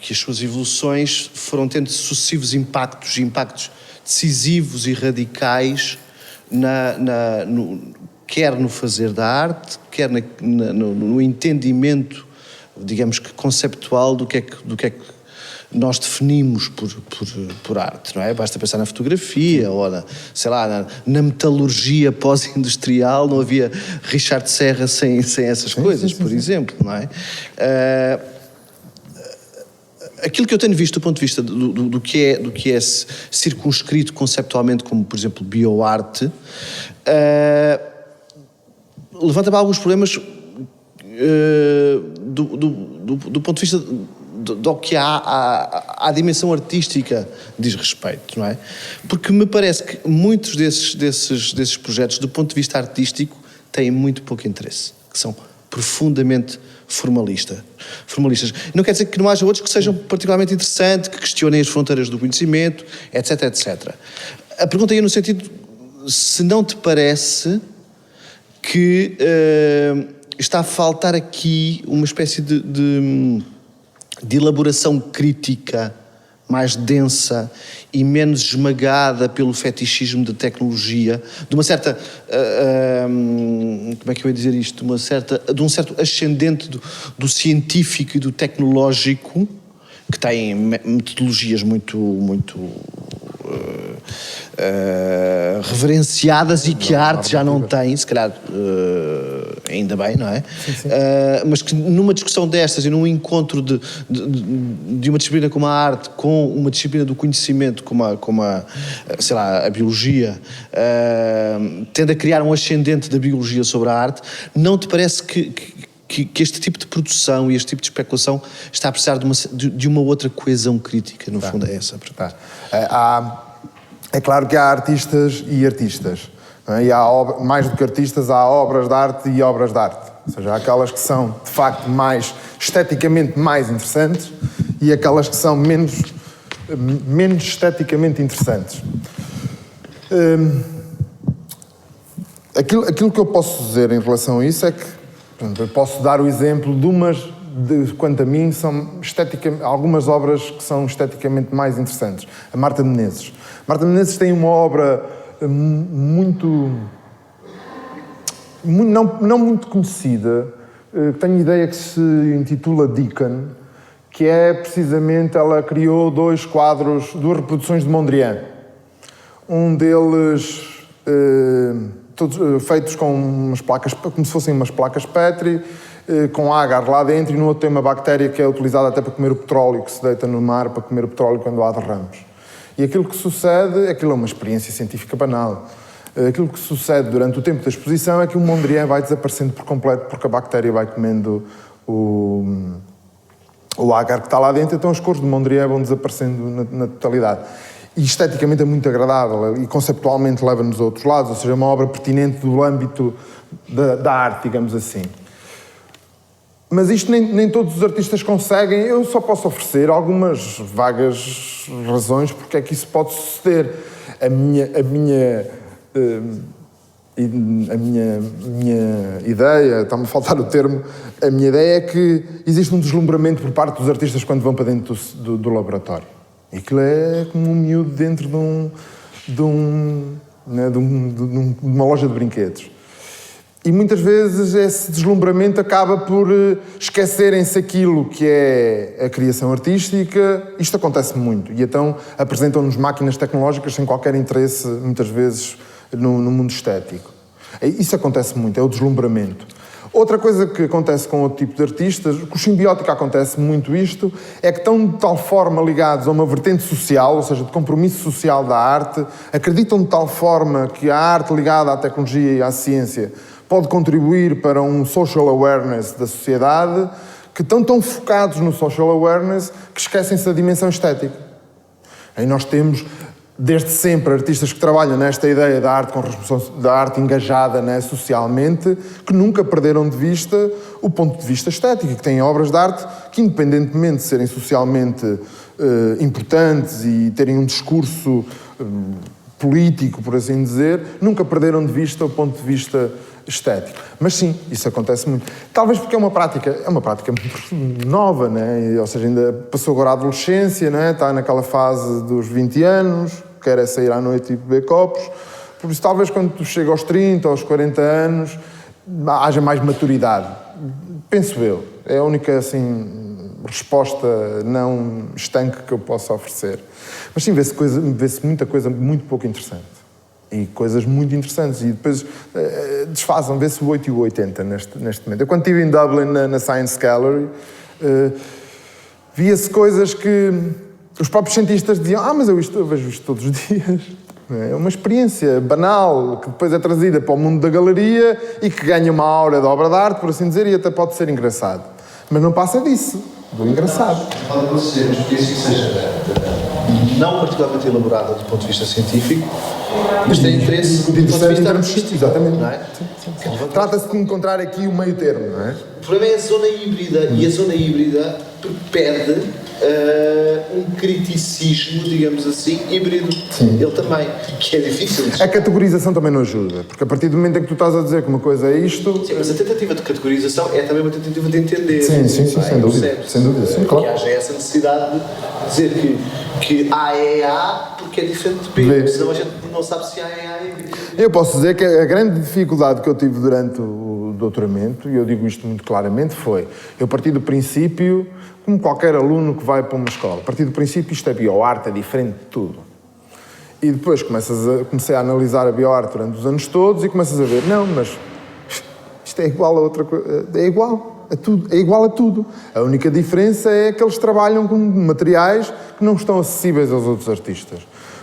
que as suas evoluções foram tendo sucessivos impactos decisivos e radicais quer no fazer da arte, quer no entendimento, digamos que conceptual do que é que nós definimos por arte, não é? Basta pensar na fotografia ou na metalurgia pós-industrial, não havia Richard Serra sem essas coisas, por exemplo, não é? Aquilo que eu tenho visto do ponto de vista do que é circunscrito conceptualmente como, por exemplo, bioarte, levanta-me alguns problemas do ponto de vista do que à dimensão artística diz respeito, não é? Porque me parece que muitos desses projetos, do ponto de vista artístico, têm muito pouco interesse, que são profundamente formalistas. Não quer dizer que não haja outros que sejam particularmente interessantes, que questionem as fronteiras do conhecimento, etc, etc. A pergunta é no sentido, se não te parece que está a faltar aqui uma espécie de elaboração crítica mais densa e menos esmagada pelo fetichismo da tecnologia, de uma certa, como é que eu ia dizer isto, de um certo ascendente do científico e do tecnológico, que tem metodologias muito reverenciadas e que a arte já não tem, se calhar ainda bem, não é? Sim. Mas que numa discussão destas e num encontro de uma disciplina como a arte com uma disciplina do conhecimento como a biologia, tende a criar um ascendente da biologia sobre a arte, não te parece que este tipo de produção e este tipo de especulação está a precisar de uma outra coesão crítica, no fundo é essa. É claro que há artistas e artistas, não é? E mais do que artistas, há obras de arte e obras de arte. Ou seja, há aquelas que são, de facto, mais esteticamente mais interessantes e aquelas que são menos esteticamente interessantes. Aquilo que eu posso dizer em relação a isso é que, portanto, eu posso dar o exemplo quanto a mim, são algumas obras que são esteticamente mais interessantes. A Marta Menezes. Marta Menezes tem uma obra não muito conhecida, tenho ideia que se intitula Deacon, que é precisamente, ela criou 2 quadros, 2 reproduções de Mondrian. Um deles todos feitos com umas placas, como se fossem umas placas Petri, com ágar lá dentro, e no outro tem uma bactéria que é utilizada até para comer o petróleo, que se deita no mar para comer o petróleo quando há derrames. E aquilo que sucede, aquilo é uma experiência científica banal. Aquilo que sucede durante o tempo da exposição é que o Mondrian vai desaparecendo por completo porque a bactéria vai comendo o ágar que está lá dentro, então as cores do Mondrian vão desaparecendo na totalidade. E esteticamente é muito agradável e conceptualmente leva-nos a outros lados, ou seja, é uma obra pertinente do âmbito da arte, digamos assim. Mas isto nem todos os artistas conseguem. Eu só posso oferecer algumas vagas razões porque é que isso pode suceder. A minha ideia, está-me a faltar o termo, a minha ideia é que existe um deslumbramento por parte dos artistas quando vão para dentro do laboratório. E aquilo é como um miúdo dentro de uma loja de brinquedos. E muitas vezes esse deslumbramento acaba por esquecerem-se aquilo que é a criação artística. Isto acontece muito. E então apresentam-nos máquinas tecnológicas sem qualquer interesse, muitas vezes, no mundo estético. Isso acontece muito, é o deslumbramento. Outra coisa que acontece com outro tipo de artistas, com o simbiótico acontece muito isto, é que estão de tal forma ligados a uma vertente social, ou seja, de compromisso social da arte, acreditam de tal forma que a arte ligada à tecnologia e à ciência pode contribuir para um social awareness da sociedade, que estão tão focados no social awareness que esquecem-se da dimensão estética. Aí nós temos, desde sempre, artistas que trabalham nesta ideia da arte engajada, né, socialmente, que nunca perderam de vista o ponto de vista estético, que têm obras de arte que, independentemente de serem socialmente importantes e terem um discurso político, por assim dizer, nunca perderam de vista o ponto de vista estético. Mas sim, isso acontece muito. Talvez porque é uma prática muito nova, né? Ou seja, ainda passou agora a adolescência, né? Está naquela fase dos 20 anos, quer é sair à noite e beber copos. Por isso, talvez quando tu chega aos 30, aos 40 anos, haja mais maturidade. Penso eu. É a única, assim, resposta não estanque que eu possa oferecer. Mas sim, vê-se muita coisa muito pouco interessante. E coisas muito interessantes. E depois desfazem, vê-se o 8 e o 80 neste momento. Eu, quando estive em Dublin, na Science Gallery, via-se coisas que os próprios cientistas diziam: mas eu vejo isto todos os dias. É uma experiência banal, que depois é trazida para o mundo da galeria e que ganha uma aura de obra de arte, por assim dizer, e até pode ser engraçado. Mas não passa disso, do engraçado. Pode ser uma experiência que seja não particularmente elaborada do ponto de vista científico, mas tem interesse do ponto de vista artístico. Exatamente. Não é? Trata-se de encontrar aqui o meio termo, não é? O problema é a zona híbrida, e a zona híbrida pede um criticismo, digamos assim, híbrido. Sim. Ele também, que é difícil. A categorização também não ajuda, porque a partir do momento em que tu estás a dizer que uma coisa é isto... Sim, mas a tentativa de categorização é também uma tentativa de entender. Sim, sem dúvida. Sem dúvida, sim, claro. Que haja essa necessidade de dizer que A é A porque é diferente de B, senão a gente não sabe se A é A e B. Eu posso dizer que a grande dificuldade que eu tive durante o doutoramento, e eu digo isto muito claramente, foi eu parti do princípio, como qualquer aluno que vai para uma escola, parti do princípio isto é bioarte, é diferente de tudo. E depois comecei a analisar a bioarte durante os anos todos e começas a ver, não, mas isto é igual a outra coisa, é igual a tudo, é igual a tudo. A única diferença é que eles trabalham com materiais que não estão acessíveis aos outros artistas.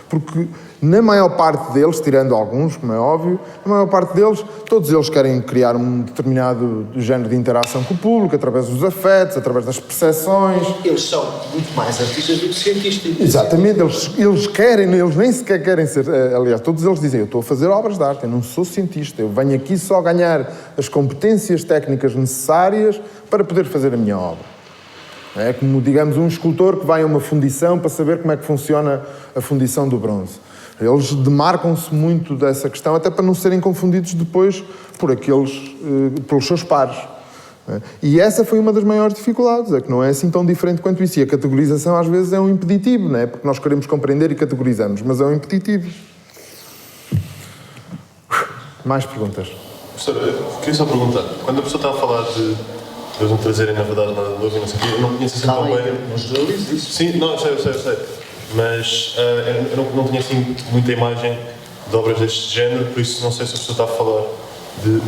Porque na maior parte deles, tirando alguns, como é óbvio, na maior parte deles, todos eles querem criar um determinado género de interação com o público, através dos afetos, através das percepções. Eles são muito mais artistas do que cientistas. Exatamente, eles nem sequer querem ser, aliás, todos eles dizem, eu estou a fazer obras de arte, eu não sou cientista, eu venho aqui só ganhar as competências técnicas necessárias para poder fazer a minha obra. É como, digamos, um escultor que vai a uma fundição para saber como é que funciona a fundição do bronze. Eles demarcam-se muito dessa questão, até para não serem confundidos depois pelos seus pares. E essa foi uma das maiores dificuldades, é que não é assim tão diferente quanto isso. E a categorização às vezes é um impeditivo, não é? Porque nós queremos compreender e categorizamos, mas é um impeditivo. Mais perguntas? Professor, eu queria só perguntar, quando a pessoa está a falar de eles não trazerem, na verdade, nada de novo e não sei o quê, eu não conheço assim tão bem... Não generalizo isso. Sim, não, eu sei. Mas eu não tinha assim muita imagem de obras deste género, por isso não sei se a pessoa está a falar de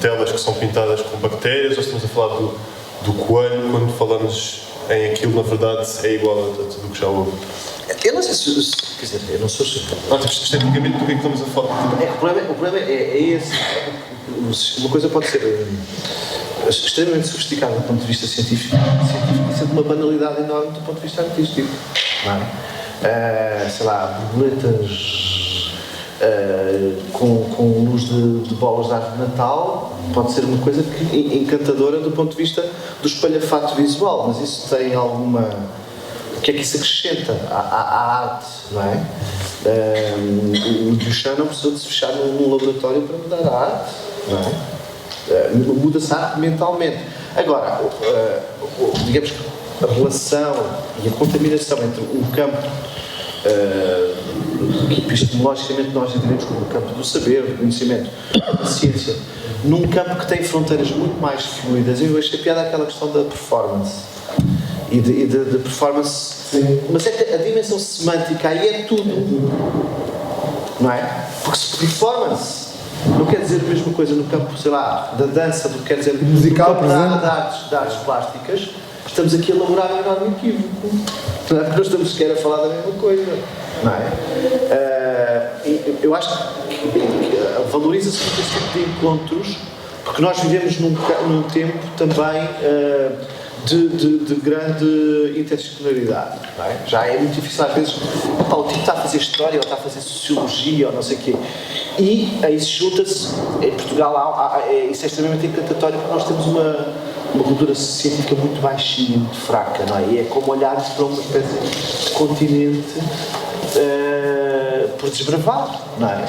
telas que são pintadas com bactérias ou se estamos a falar do coelho, quando falamos em aquilo, na verdade, é igual a tudo o que já houve. Eu não sei se quer dizer, eu não sou Esteticamente, do que é que estamos a falar? O problema é esse. Uma coisa pode ser extremamente sofisticada do ponto de vista científico e ser de uma banalidade enorme do ponto de vista artístico. Não é? Sei lá, borboletas com luz de bolas de árvore de Natal pode ser uma coisa encantadora do ponto de vista do espalhafato visual, mas isso tem alguma... O que é que isso acrescenta à arte, não é? O Duchamp não precisou de se fechar num laboratório para mudar a arte, não é? Muda-se a arte mentalmente. Agora, digamos que a relação e a contaminação entre um campo que epistemologicamente nós entendemos como o campo do saber, do conhecimento, da ciência, num campo que tem fronteiras muito mais fluidas. Eu achei piada aquela questão da performance e de performance. Sim. Mas é que a dimensão semântica aí é tudo, não é? Porque se performance não quer dizer a mesma coisa no campo, sei lá, da dança, do que quer dizer musical, no campo da artes plásticas. Estamos aqui a elaborar um enorme equívoco. Não é? Porque nós estamos sequer a falar da mesma coisa, não é? Eu acho que valoriza-se muito este tipo de encontros, porque nós vivemos num tempo também de grande interdisciplinaridade, não é? Já é muito difícil às vezes, o tipo está a fazer história ou está a fazer sociologia ou não sei o quê, e aí se junta-se, em Portugal isso é extremamente encantatório porque nós temos uma cultura científica muito baixinha, muito fraca, não é? E é como olharmos para uma espécie de continente por desbravar, não é?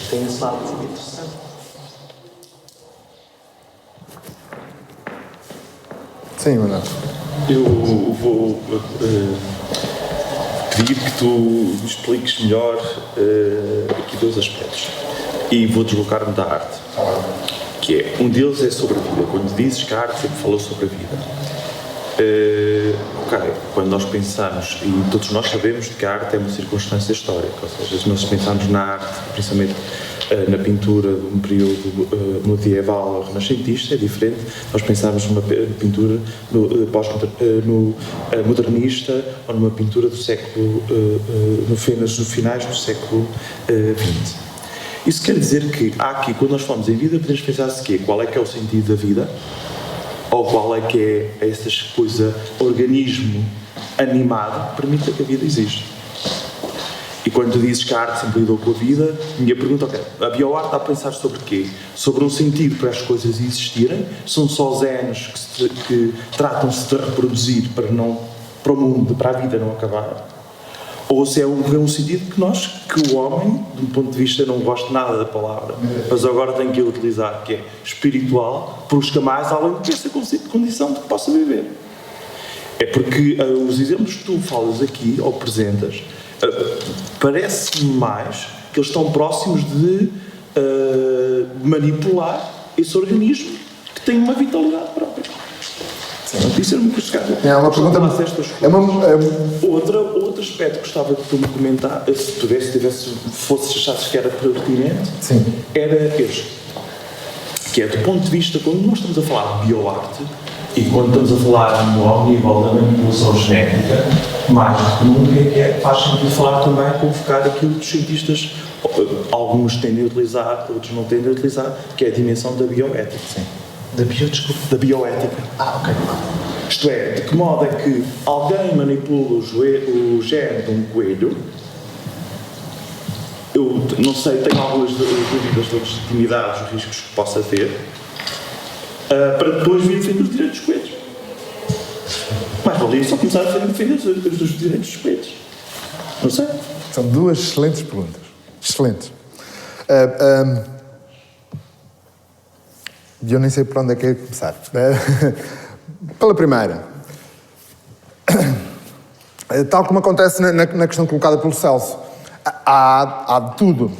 Tem esse lado interessante. Sim, Manuel. Eu vou pedir que tu me expliques melhor aqui dois aspectos. E vou deslocar-me da arte. Que é, um deles é sobre a vida. Quando dizes que a arte sempre falou sobre a vida. Quando nós pensamos, e todos nós sabemos que a arte é uma circunstância histórica, ou seja, se nós pensamos na arte, principalmente na pintura de um período medieval ou renascentista, é diferente. Nós pensamos numa pintura modernista ou numa pintura do século, nos finais do século XX. Isso quer dizer que há aqui, quando nós falamos em vida, podemos pensar-se que qual é que é o sentido da vida, ou qual é que é essa coisa, organismo animado que permite que a vida existe. E quando tu dizes que a arte sempre lidou com a vida, minha pergunta é, a bioarte está a pensar sobre quê? Sobre um sentido para as coisas existirem? São só zenos que tratam-se de reproduzir para o mundo, para a vida não acabar? Ou se é um sentido que o homem, de um ponto de vista, não gosto nada da palavra, mas agora tem que utilizar, que é espiritual, busca mais além do que essa condição de que possa viver. É porque os exemplos que tu falas aqui, ou apresentas, parece-me mais que eles estão próximos de manipular esse organismo que tem uma vitalidade própria. Isso era muito complicado. É uma pergunta. Outro aspecto que gostava que tu me comentasse, se achasses que era pertinente, sim, era este. Que é, do ponto de vista, quando nós estamos a falar de bioarte, E quando estamos a falar ao nível da manipulação genética, mais do que nunca faz sentido falar também, convocar aquilo que os cientistas, alguns tendem a utilizar, outros não tendem a utilizar, que é a dimensão da bioética. Sim. Da bioética. Ok. Isto é, de que modo é que alguém manipula o gene de um coelho? Eu não sei, tenho algumas dúvidas da legitimidade, dos riscos que possa ter, para depois vir defender os direitos dos coelhos. Mais valia só começar a defender os direitos dos coelhos. Não sei. São duas excelentes perguntas. Excelentes. E eu nem sei por onde é que é começar. Pela primeira, tal como acontece na questão colocada pelo Celso, há de tudo.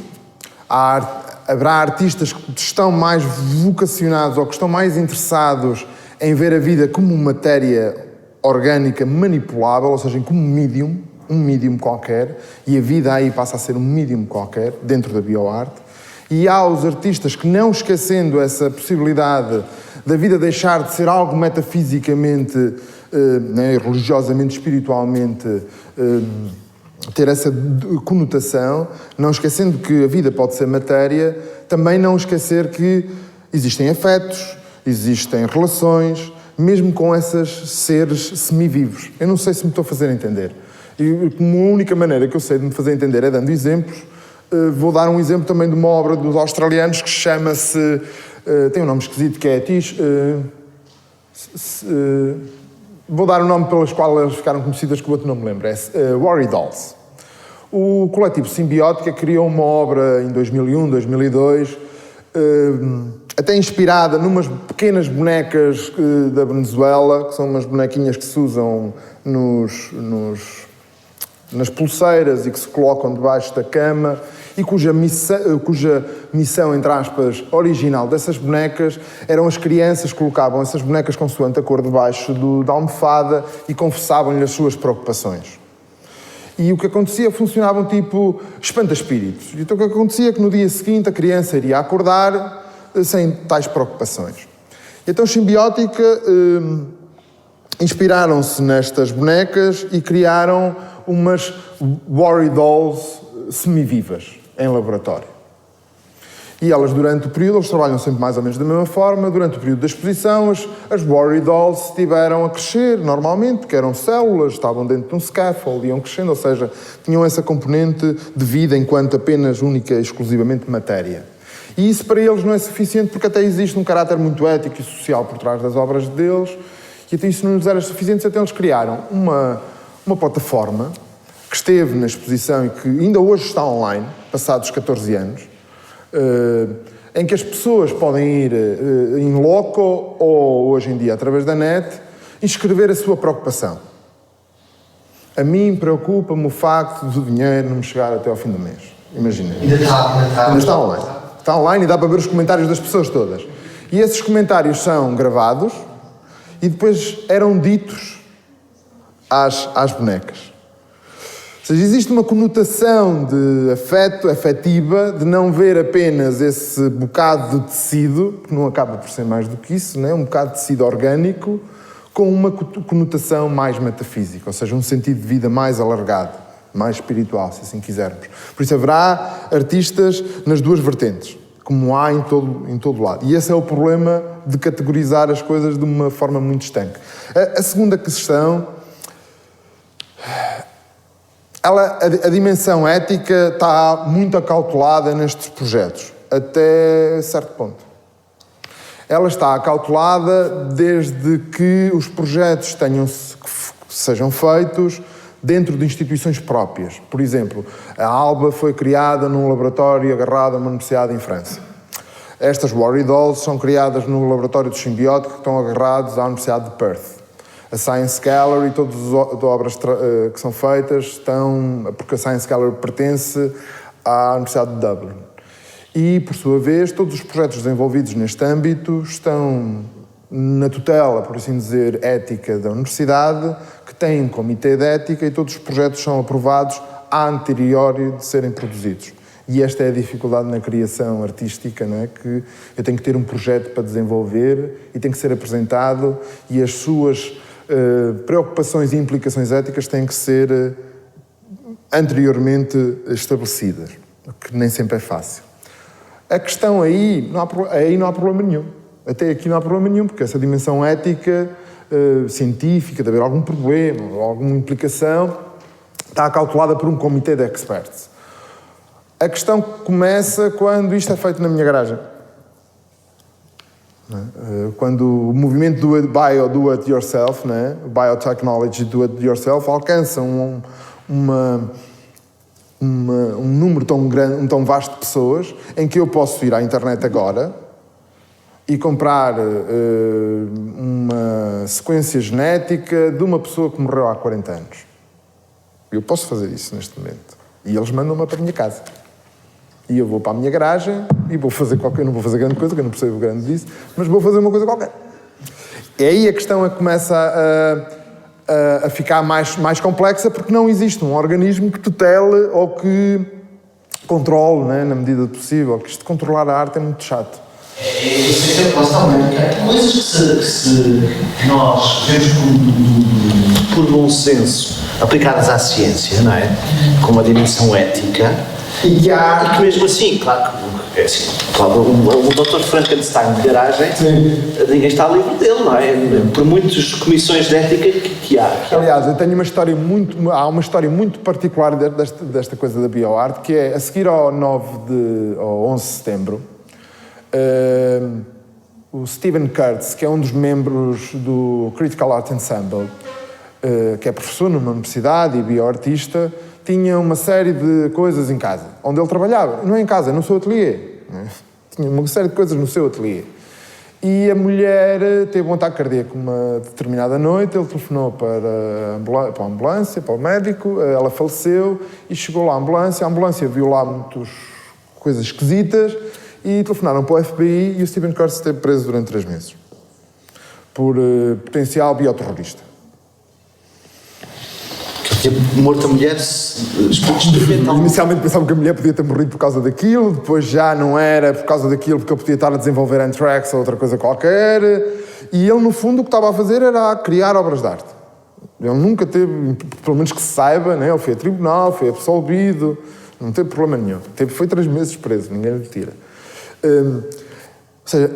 Haverá artistas que estão mais vocacionados ou que estão mais interessados em ver a vida como matéria orgânica manipulável, ou seja, como um medium qualquer, e a vida aí passa a ser um medium qualquer, dentro da bioarte. E há os artistas que, não esquecendo essa possibilidade da vida deixar de ser algo metafisicamente, religiosamente, espiritualmente, ter essa conotação, não esquecendo que a vida pode ser matéria, também não esquecer que existem afetos, existem relações, mesmo com esses seres semivivos. Eu não sei se me estou a fazer entender. E como a única maneira que eu sei de me fazer entender é dando exemplos. Vou dar um exemplo também de uma obra dos australianos que chama-se... tem um nome esquisito que é... vou dar o nome pelas quais elas ficaram conhecidas, que o outro não me lembro. É Worry Dolls. O coletivo Simbiótica criou uma obra em 2001, 2002, até inspirada numas pequenas bonecas da Venezuela, que são umas bonequinhas que se usam nas pulseiras e que se colocam debaixo da cama, e cuja missão, entre aspas, original dessas bonecas eram as crianças que colocavam essas bonecas consoante a cor debaixo da almofada e confessavam-lhe as suas preocupações. E o que acontecia, funcionavam tipo espanta-espíritos. Então o que acontecia é que no dia seguinte a criança iria acordar sem tais preocupações. Então Simbiótica inspiraram-se nestas bonecas e criaram umas Worry Dolls semivivas em laboratório. E elas, durante o período, eles trabalham sempre mais ou menos da mesma forma. Durante o período da exposição, as Worry Dolls estiveram a crescer normalmente, porque eram células, estavam dentro de um scaffold, iam crescendo, ou seja, tinham essa componente de vida enquanto apenas única e exclusivamente matéria. E isso para eles não é suficiente, porque até existe um caráter muito ético e social por trás das obras deles, e até isso não lhes era suficiente, até eles criaram uma plataforma que esteve na exposição e que ainda hoje está online, passados 14 anos, em que as pessoas podem ir em loco ou, hoje em dia, através da net, escrever a sua preocupação. A mim preocupa-me o facto do dinheiro não me chegar até ao fim do mês. Imaginem. Ainda está online. Está online e dá para ver os comentários das pessoas todas. E esses comentários são gravados e depois eram ditos às bonecas. Ou seja, existe uma conotação de afetiva, de não ver apenas esse bocado de tecido, que não acaba por ser mais do que isso, né? Um bocado de tecido orgânico, com uma conotação mais metafísica, ou seja, um sentido de vida mais alargado, mais espiritual, se assim quisermos. Por isso haverá artistas nas duas vertentes, como há em todo lado. E esse é o problema de categorizar as coisas de uma forma muito estanque. A segunda questão... A dimensão ética está muito acautelada nestes projetos, até certo ponto. Ela está acautelada desde que os projetos sejam feitos dentro de instituições próprias. Por exemplo, a Alba foi criada num laboratório agarrado a uma universidade em França. Estas Worry Dolls são criadas no laboratório de Simbiótica, que estão agarrados à Universidade de Perth. A Science Gallery, todas as obras que são feitas estão... porque a Science Gallery pertence à Universidade de Dublin. E, por sua vez, todos os projetos desenvolvidos neste âmbito estão na tutela, por assim dizer, ética da Universidade, que tem um comitê de ética e todos os projetos são aprovados a anteriori de serem produzidos. E esta é a dificuldade na criação artística, não é? Que eu tenho que ter um projeto para desenvolver e tem que ser apresentado e as suas preocupações e implicações éticas têm que ser anteriormente estabelecidas, o que nem sempre é fácil. A questão aí não há problema nenhum. Até aqui não há problema nenhum, porque essa dimensão ética, científica, de haver algum problema ou alguma implicação, está calculada por um comitê de experts. A questão começa quando isto é feito na minha garagem. Quando o movimento do it yourself, né? O biotechnology do it yourself, alcança um número tão grande, tão vasto de pessoas, em que eu posso ir à internet agora e comprar uma sequência genética de uma pessoa que morreu há 40 anos. Eu posso fazer isso neste momento. E eles mandam-me para a minha casa. E eu vou para a minha garagem e vou fazer qualquer... Não vou fazer grande coisa, que eu não percebo grande disso, mas vou fazer uma coisa qualquer. E aí a questão começa a ficar mais complexa, porque não existe um organismo que tutele ou que controle, né, na medida do possível. Que isto de controlar a arte é muito chato. Coisas que nós vemos por bom senso aplicadas à ciência, não é? Com uma dimensão ética. E que mesmo assim, claro que é assim, claro, o Dr. Frankenstein de garagem, ninguém está livre dele, não é? Por muitas comissões de ética que há. Aliás, eu tenho há uma história muito particular desta coisa da bioarte, que é a seguir ao 11 de setembro, o Stephen Kurtz, que é um dos membros do Critical Art Ensemble, que é professor numa universidade e bioartista, tinha uma série de coisas em casa, onde ele trabalhava. Não é em casa, no seu ateliê. Tinha uma série de coisas no seu ateliê. E a mulher teve um ataque cardíaco uma determinada noite, ele telefonou para a ambulância, para o médico, ela faleceu e chegou lá a ambulância viu lá muitas coisas esquisitas e telefonaram para o FBI e o Stephen Kurtz esteve preso durante 3 meses por potencial bioterrorista. Morto a mulher, Inicialmente pensavam que a mulher podia ter morrido por causa daquilo, depois já não era por causa daquilo, porque ele podia estar a desenvolver anthrax ou outra coisa qualquer, e ele, no fundo, o que estava a fazer era criar obras de arte. Ele nunca teve, pelo menos que se saiba, né? Ele foi a tribunal, foi absolvido, não teve problema nenhum. Foi 3 meses preso, ninguém lhe tira. Ou seja,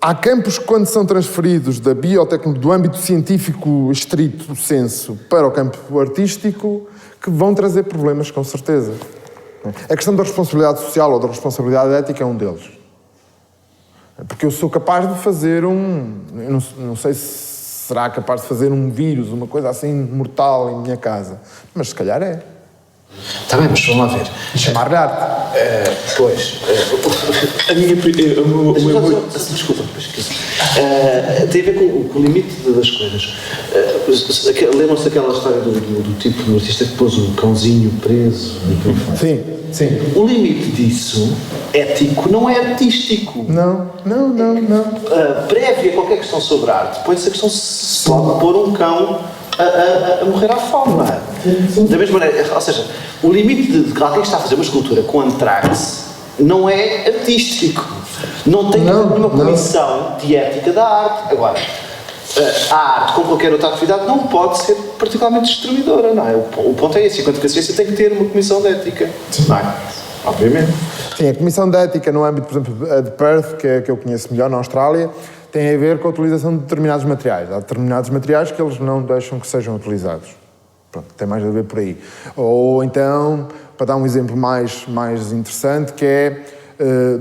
há campos que, quando são transferidos do âmbito científico estrito senso para o campo artístico, que vão trazer problemas, com certeza. A questão da responsabilidade social ou da responsabilidade ética é um deles. Porque eu sou capaz de fazer eu não sei se será capaz de fazer um vírus, uma coisa assim mortal em minha casa, mas se calhar é. Está bem, mas vamos lá ver. Chamar-lhe arte. Pois. A minha. Desculpa, tem a ver com o limite das coisas. Lembram-se daquela história do tipo do artista que pôs um cãozinho preso? Sim. O limite disso, ético, não é artístico. Não. Prévia a qualquer questão sobre arte, põe-se a questão se pode pôr um cão a morrer à fome, não é? Da mesma maneira, ou seja, o limite de alguém que está a fazer uma escultura com anthrax não é artístico. Não tem nenhuma comissão de ética da arte. Agora, a arte, como qualquer outra atividade, não pode ser particularmente destruidora, não é? O ponto é esse. Enquanto que a ciência tem que ter uma comissão de ética. Não é? Obviamente. Sim, a comissão de ética no âmbito, por exemplo, a de Perth, que é a que eu conheço melhor, na Austrália, tem a ver com a utilização de determinados materiais. Há determinados materiais que eles não deixam que sejam utilizados. Pronto, tem mais a ver por aí. Ou então, para dar um exemplo mais interessante, que é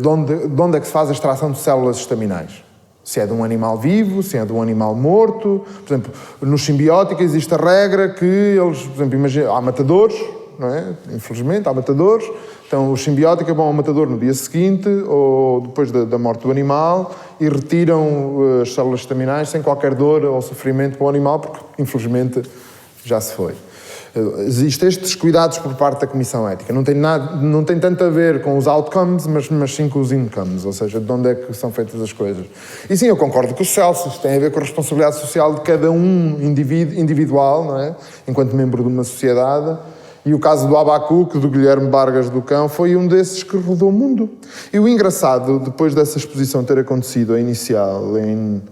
de onde é que se faz a extração de células estaminais. Se é de um animal vivo, se é de um animal morto. Por exemplo, nos simbióticos existe a regra que eles, por exemplo, imagina, há matadores, não é? Infelizmente, há matadores. Então, os simbióticos vão ao matador no dia seguinte ou depois da morte do animal e retiram as células estaminais sem qualquer dor ou sofrimento para o animal, porque, infelizmente, já se foi. Existem estes cuidados por parte da Comissão Ética. Não tem tanto a ver com os outcomes, mas sim com os incomes, ou seja, de onde é que são feitas as coisas. E sim, eu concordo com o Celso, isto tem a ver com a responsabilidade social de cada um individual, não é? Enquanto membro de uma sociedade, E o caso do Abacuque, do Guilherme Vargas do Cão, foi um desses que rodou o mundo. E o engraçado, depois dessa exposição ter acontecido, a inicial, em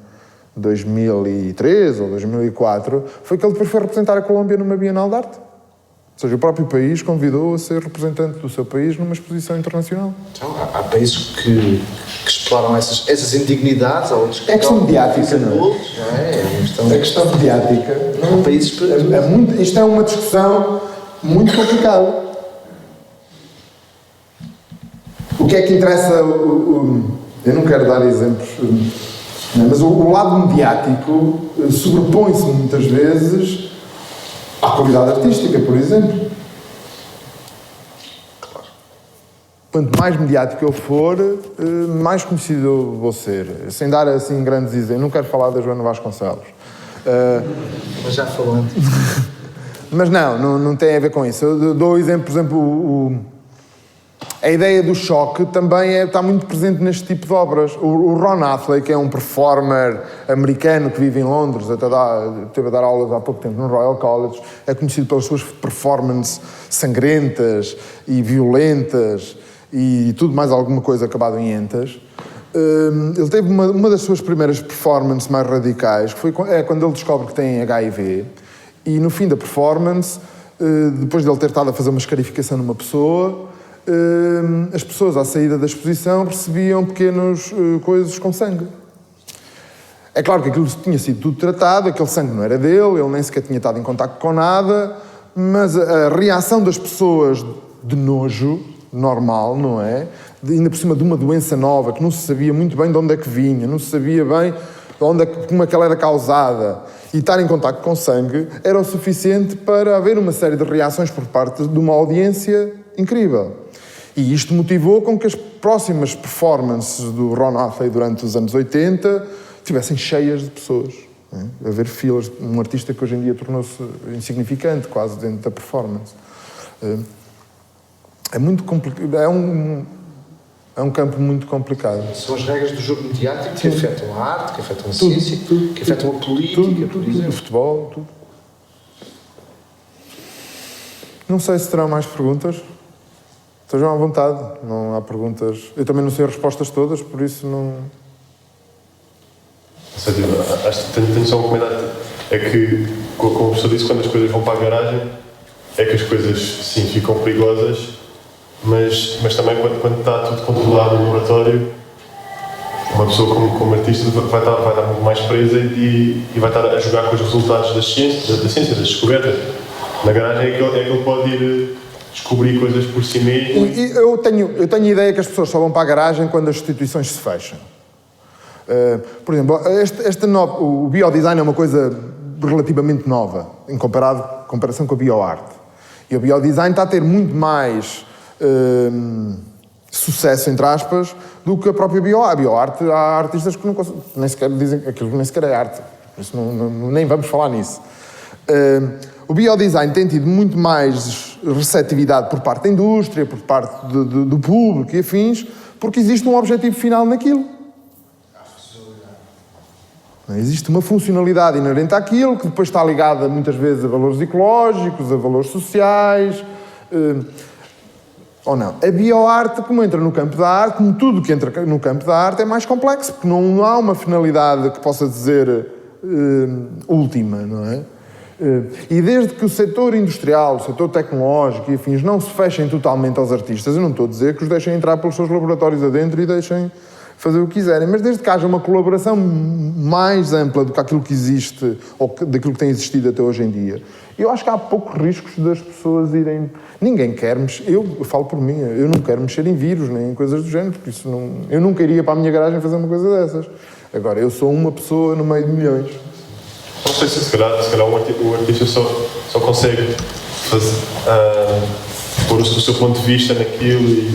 2003 ou 2004, foi que ele depois foi representar a Colômbia numa Bienal de Arte. Ou seja, o próprio país convidou a ser representante do seu país numa exposição internacional. Então, há países que exploram essas indignidades, há outros que... É questão mediática, não é? Não é? É questão mediática. Há países para tudo. Isto é uma discussão muito complicada. O que é que interessa? Eu não quero dar exemplos, mas o lado mediático sobrepõe-se muitas vezes à qualidade artística, por exemplo. Quanto mais mediático eu for, mais conhecido eu vou ser. Sem dar assim grandes exemplos. Não quero falar da Joana Vasconcelos. Mas já falando. Mas não tem a ver com isso. Eu dou o exemplo, por exemplo, a ideia do choque também está muito presente neste tipo de obras. O Ron Athley, que é um performer americano que vive em Londres, teve a dar aulas há pouco tempo no Royal College, é conhecido pelas suas performances sangrentas e violentas e tudo mais alguma coisa acabado em entas. Ele teve uma das suas primeiras performances mais radicais, que foi quando ele descobre que tem HIV. E no fim da performance, depois de ele ter estado a fazer uma escarificação numa pessoa, as pessoas à saída da exposição recebiam pequenas coisas com sangue. É claro que aquilo tinha sido tudo tratado, aquele sangue não era dele, ele nem sequer tinha estado em contacto com nada, mas a reação das pessoas de nojo, normal, não é? Ainda por cima de uma doença nova, que não se sabia muito bem de onde é que vinha, não se sabia bem como é que ela era causada, e estar em contacto com sangue era o suficiente para haver uma série de reações por parte de uma audiência incrível. E isto motivou com que as próximas performances do Ron Athley durante os anos 80 estivessem cheias de pessoas. A ver filas, um artista que hoje em dia tornou-se insignificante quase dentro da performance. É muito complicado, é um campo muito complicado. São as regras do jogo mediático que afetam a arte, que afetam a ciência, que afetam a política, por exemplo. O futebol, tudo. Não sei se terão mais perguntas. Estejam à vontade, não há perguntas. Eu também não sei as respostas todas, por isso não... Acho que tenho só um comentário. É que, como o professor disse, quando as coisas vão para a garagem, é que as coisas, sim, ficam perigosas, mas também quando está tudo controlado no laboratório, uma pessoa como artista vai estar muito mais presa e vai estar a jogar com os resultados da ciência, das descobertas. Na garagem é que ele pode ir descobrir coisas por si mesmo. Eu tenho a ideia que as pessoas só vão para a garagem quando as instituições se fecham. Por exemplo, o biodesign é uma coisa relativamente nova, em comparação com a bioarte. E o biodesign está a ter muito mais sucesso, entre aspas, do que a própria bioarte. A bioarte, há artistas que nem sequer dizem que aquilo nem sequer é arte. Por isso nem vamos falar nisso. O biodesign tem tido muito mais receptividade por parte da indústria, por parte do público e afins, porque existe um objetivo final naquilo. Existe uma funcionalidade inerente àquilo, que depois está ligada muitas vezes a valores ecológicos, a valores sociais, ou não. A bioarte, como entra no campo da arte, como tudo que entra no campo da arte, é mais complexo, porque não há uma finalidade que possa dizer última, não é? E desde que o setor industrial, o setor tecnológico e afins não se fechem totalmente aos artistas, eu não estou a dizer que os deixem entrar pelos seus laboratórios adentro e deixem fazer o que quiserem, mas desde que haja uma colaboração mais ampla do que aquilo que existe ou daquilo que tem existido até hoje em dia, eu acho que há poucos riscos das pessoas irem... Ninguém quer mexer, eu falo por mim, eu não quero mexer em vírus nem em coisas do género, porque isso não, eu nunca iria para a minha garagem fazer uma coisa dessas. Agora, eu sou uma pessoa no meio de milhões. Não sei se calhar o artista só consegue pôr o seu ponto de vista naquilo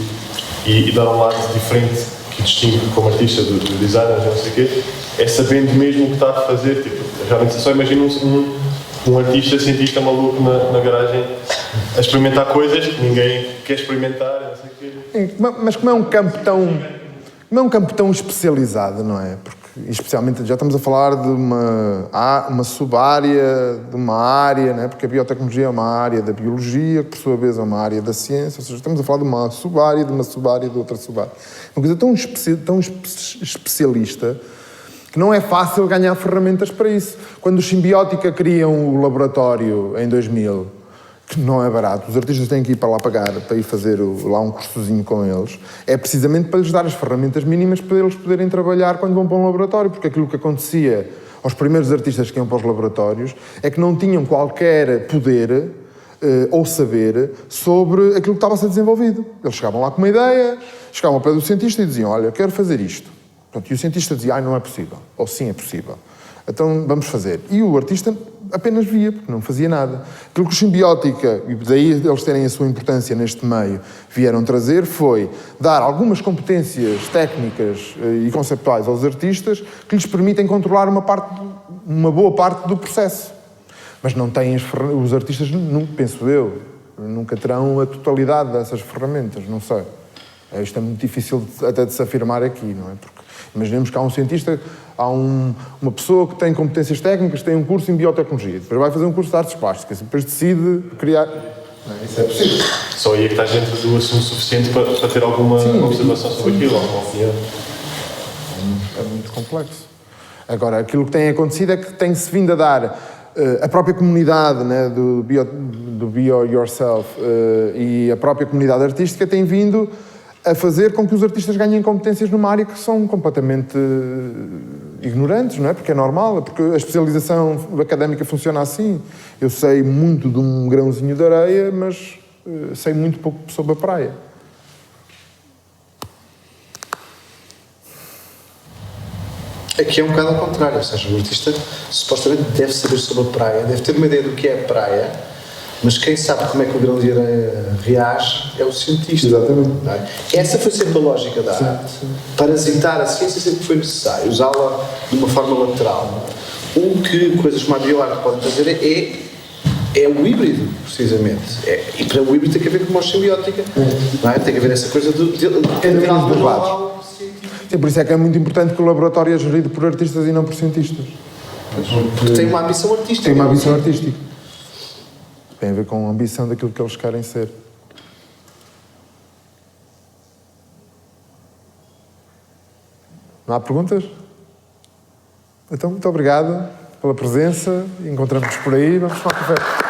e dar um lado diferente que distingue como artista do designer, não sei o quê, é sabendo mesmo o que está a fazer. Tipo, realmente só imagino um artista cientista maluco na garagem a experimentar coisas que ninguém quer experimentar, não sei o quê. Mas como é um campo tão especializado, não é? Porque e especialmente já estamos a falar de uma sub-área, de uma área, né? Porque a biotecnologia é uma área da biologia, que por sua vez é uma área da ciência, ou seja, estamos a falar de uma sub-área, de outra sub-área. Uma coisa tão especialista que não é fácil ganhar ferramentas para isso. Quando os Simbiótica criam o laboratório em 2000, que não é barato, os artistas têm que ir para lá pagar, para ir fazer lá um cursozinho com eles, é precisamente para lhes dar as ferramentas mínimas para eles poderem trabalhar quando vão para um laboratório, porque aquilo que acontecia aos primeiros artistas que iam para os laboratórios é que não tinham qualquer poder ou saber sobre aquilo que estava a ser desenvolvido. Eles chegavam lá com uma ideia, chegavam ao pé do cientista e diziam, olha, eu quero fazer isto. Pronto, e o cientista dizia, não é possível, ou sim é possível. Então vamos fazer. E o artista apenas via, porque não fazia nada. Aquilo que o Simbiótica, e daí eles terem a sua importância neste meio, vieram trazer foi dar algumas competências técnicas e conceptuais aos artistas que lhes permitem controlar uma boa parte do processo. Mas não têm os artistas, penso eu, nunca terão a totalidade dessas ferramentas, não sei. Isto é muito difícil até de se afirmar aqui, não é? Porque imaginemos que há um cientista, uma pessoa que tem competências técnicas, tem um curso em biotecnologia, depois vai fazer um curso de artes plásticas, depois decide criar... Não, isso é possível. Só aí é que estás dentro do assunto suficiente para ter alguma observação sobre aquilo, alguma opinião. É muito complexo. Agora, aquilo que tem acontecido é que tem-se vindo a dar a própria comunidade, né, do Bio Yourself e a própria comunidade artística tem vindo a fazer com que os artistas ganhem competências numa área que são completamente ignorantes, não é? Porque é normal, porque a especialização académica funciona assim. Eu sei muito de um grãozinho de areia, mas sei muito pouco sobre a praia. Aqui é um bocado ao contrário, ou seja, o artista supostamente deve saber sobre a praia, deve ter uma ideia do que é a praia, mas quem sabe como é que o grão de areia reage é o cientista. Exatamente. Não é? Essa foi sempre a lógica da arte. Parasitar a ciência sempre foi necessário, usá-la de uma forma lateral. O que coisas como a bioarte podem fazer é o híbrido, precisamente. E para o híbrido tem que haver como a simbiótica. Não é? Tem que haver essa coisa de haver algo manual científico. Sim, por isso é que é muito importante que o laboratório é gerido por artistas e não por cientistas. Porque tem uma ambição artística. Tem uma ambição artística. Tem a ver com a ambição daquilo que eles querem ser. Não há perguntas? Então, muito obrigado pela presença. Encontramos-nos por aí. Vamos tomar café.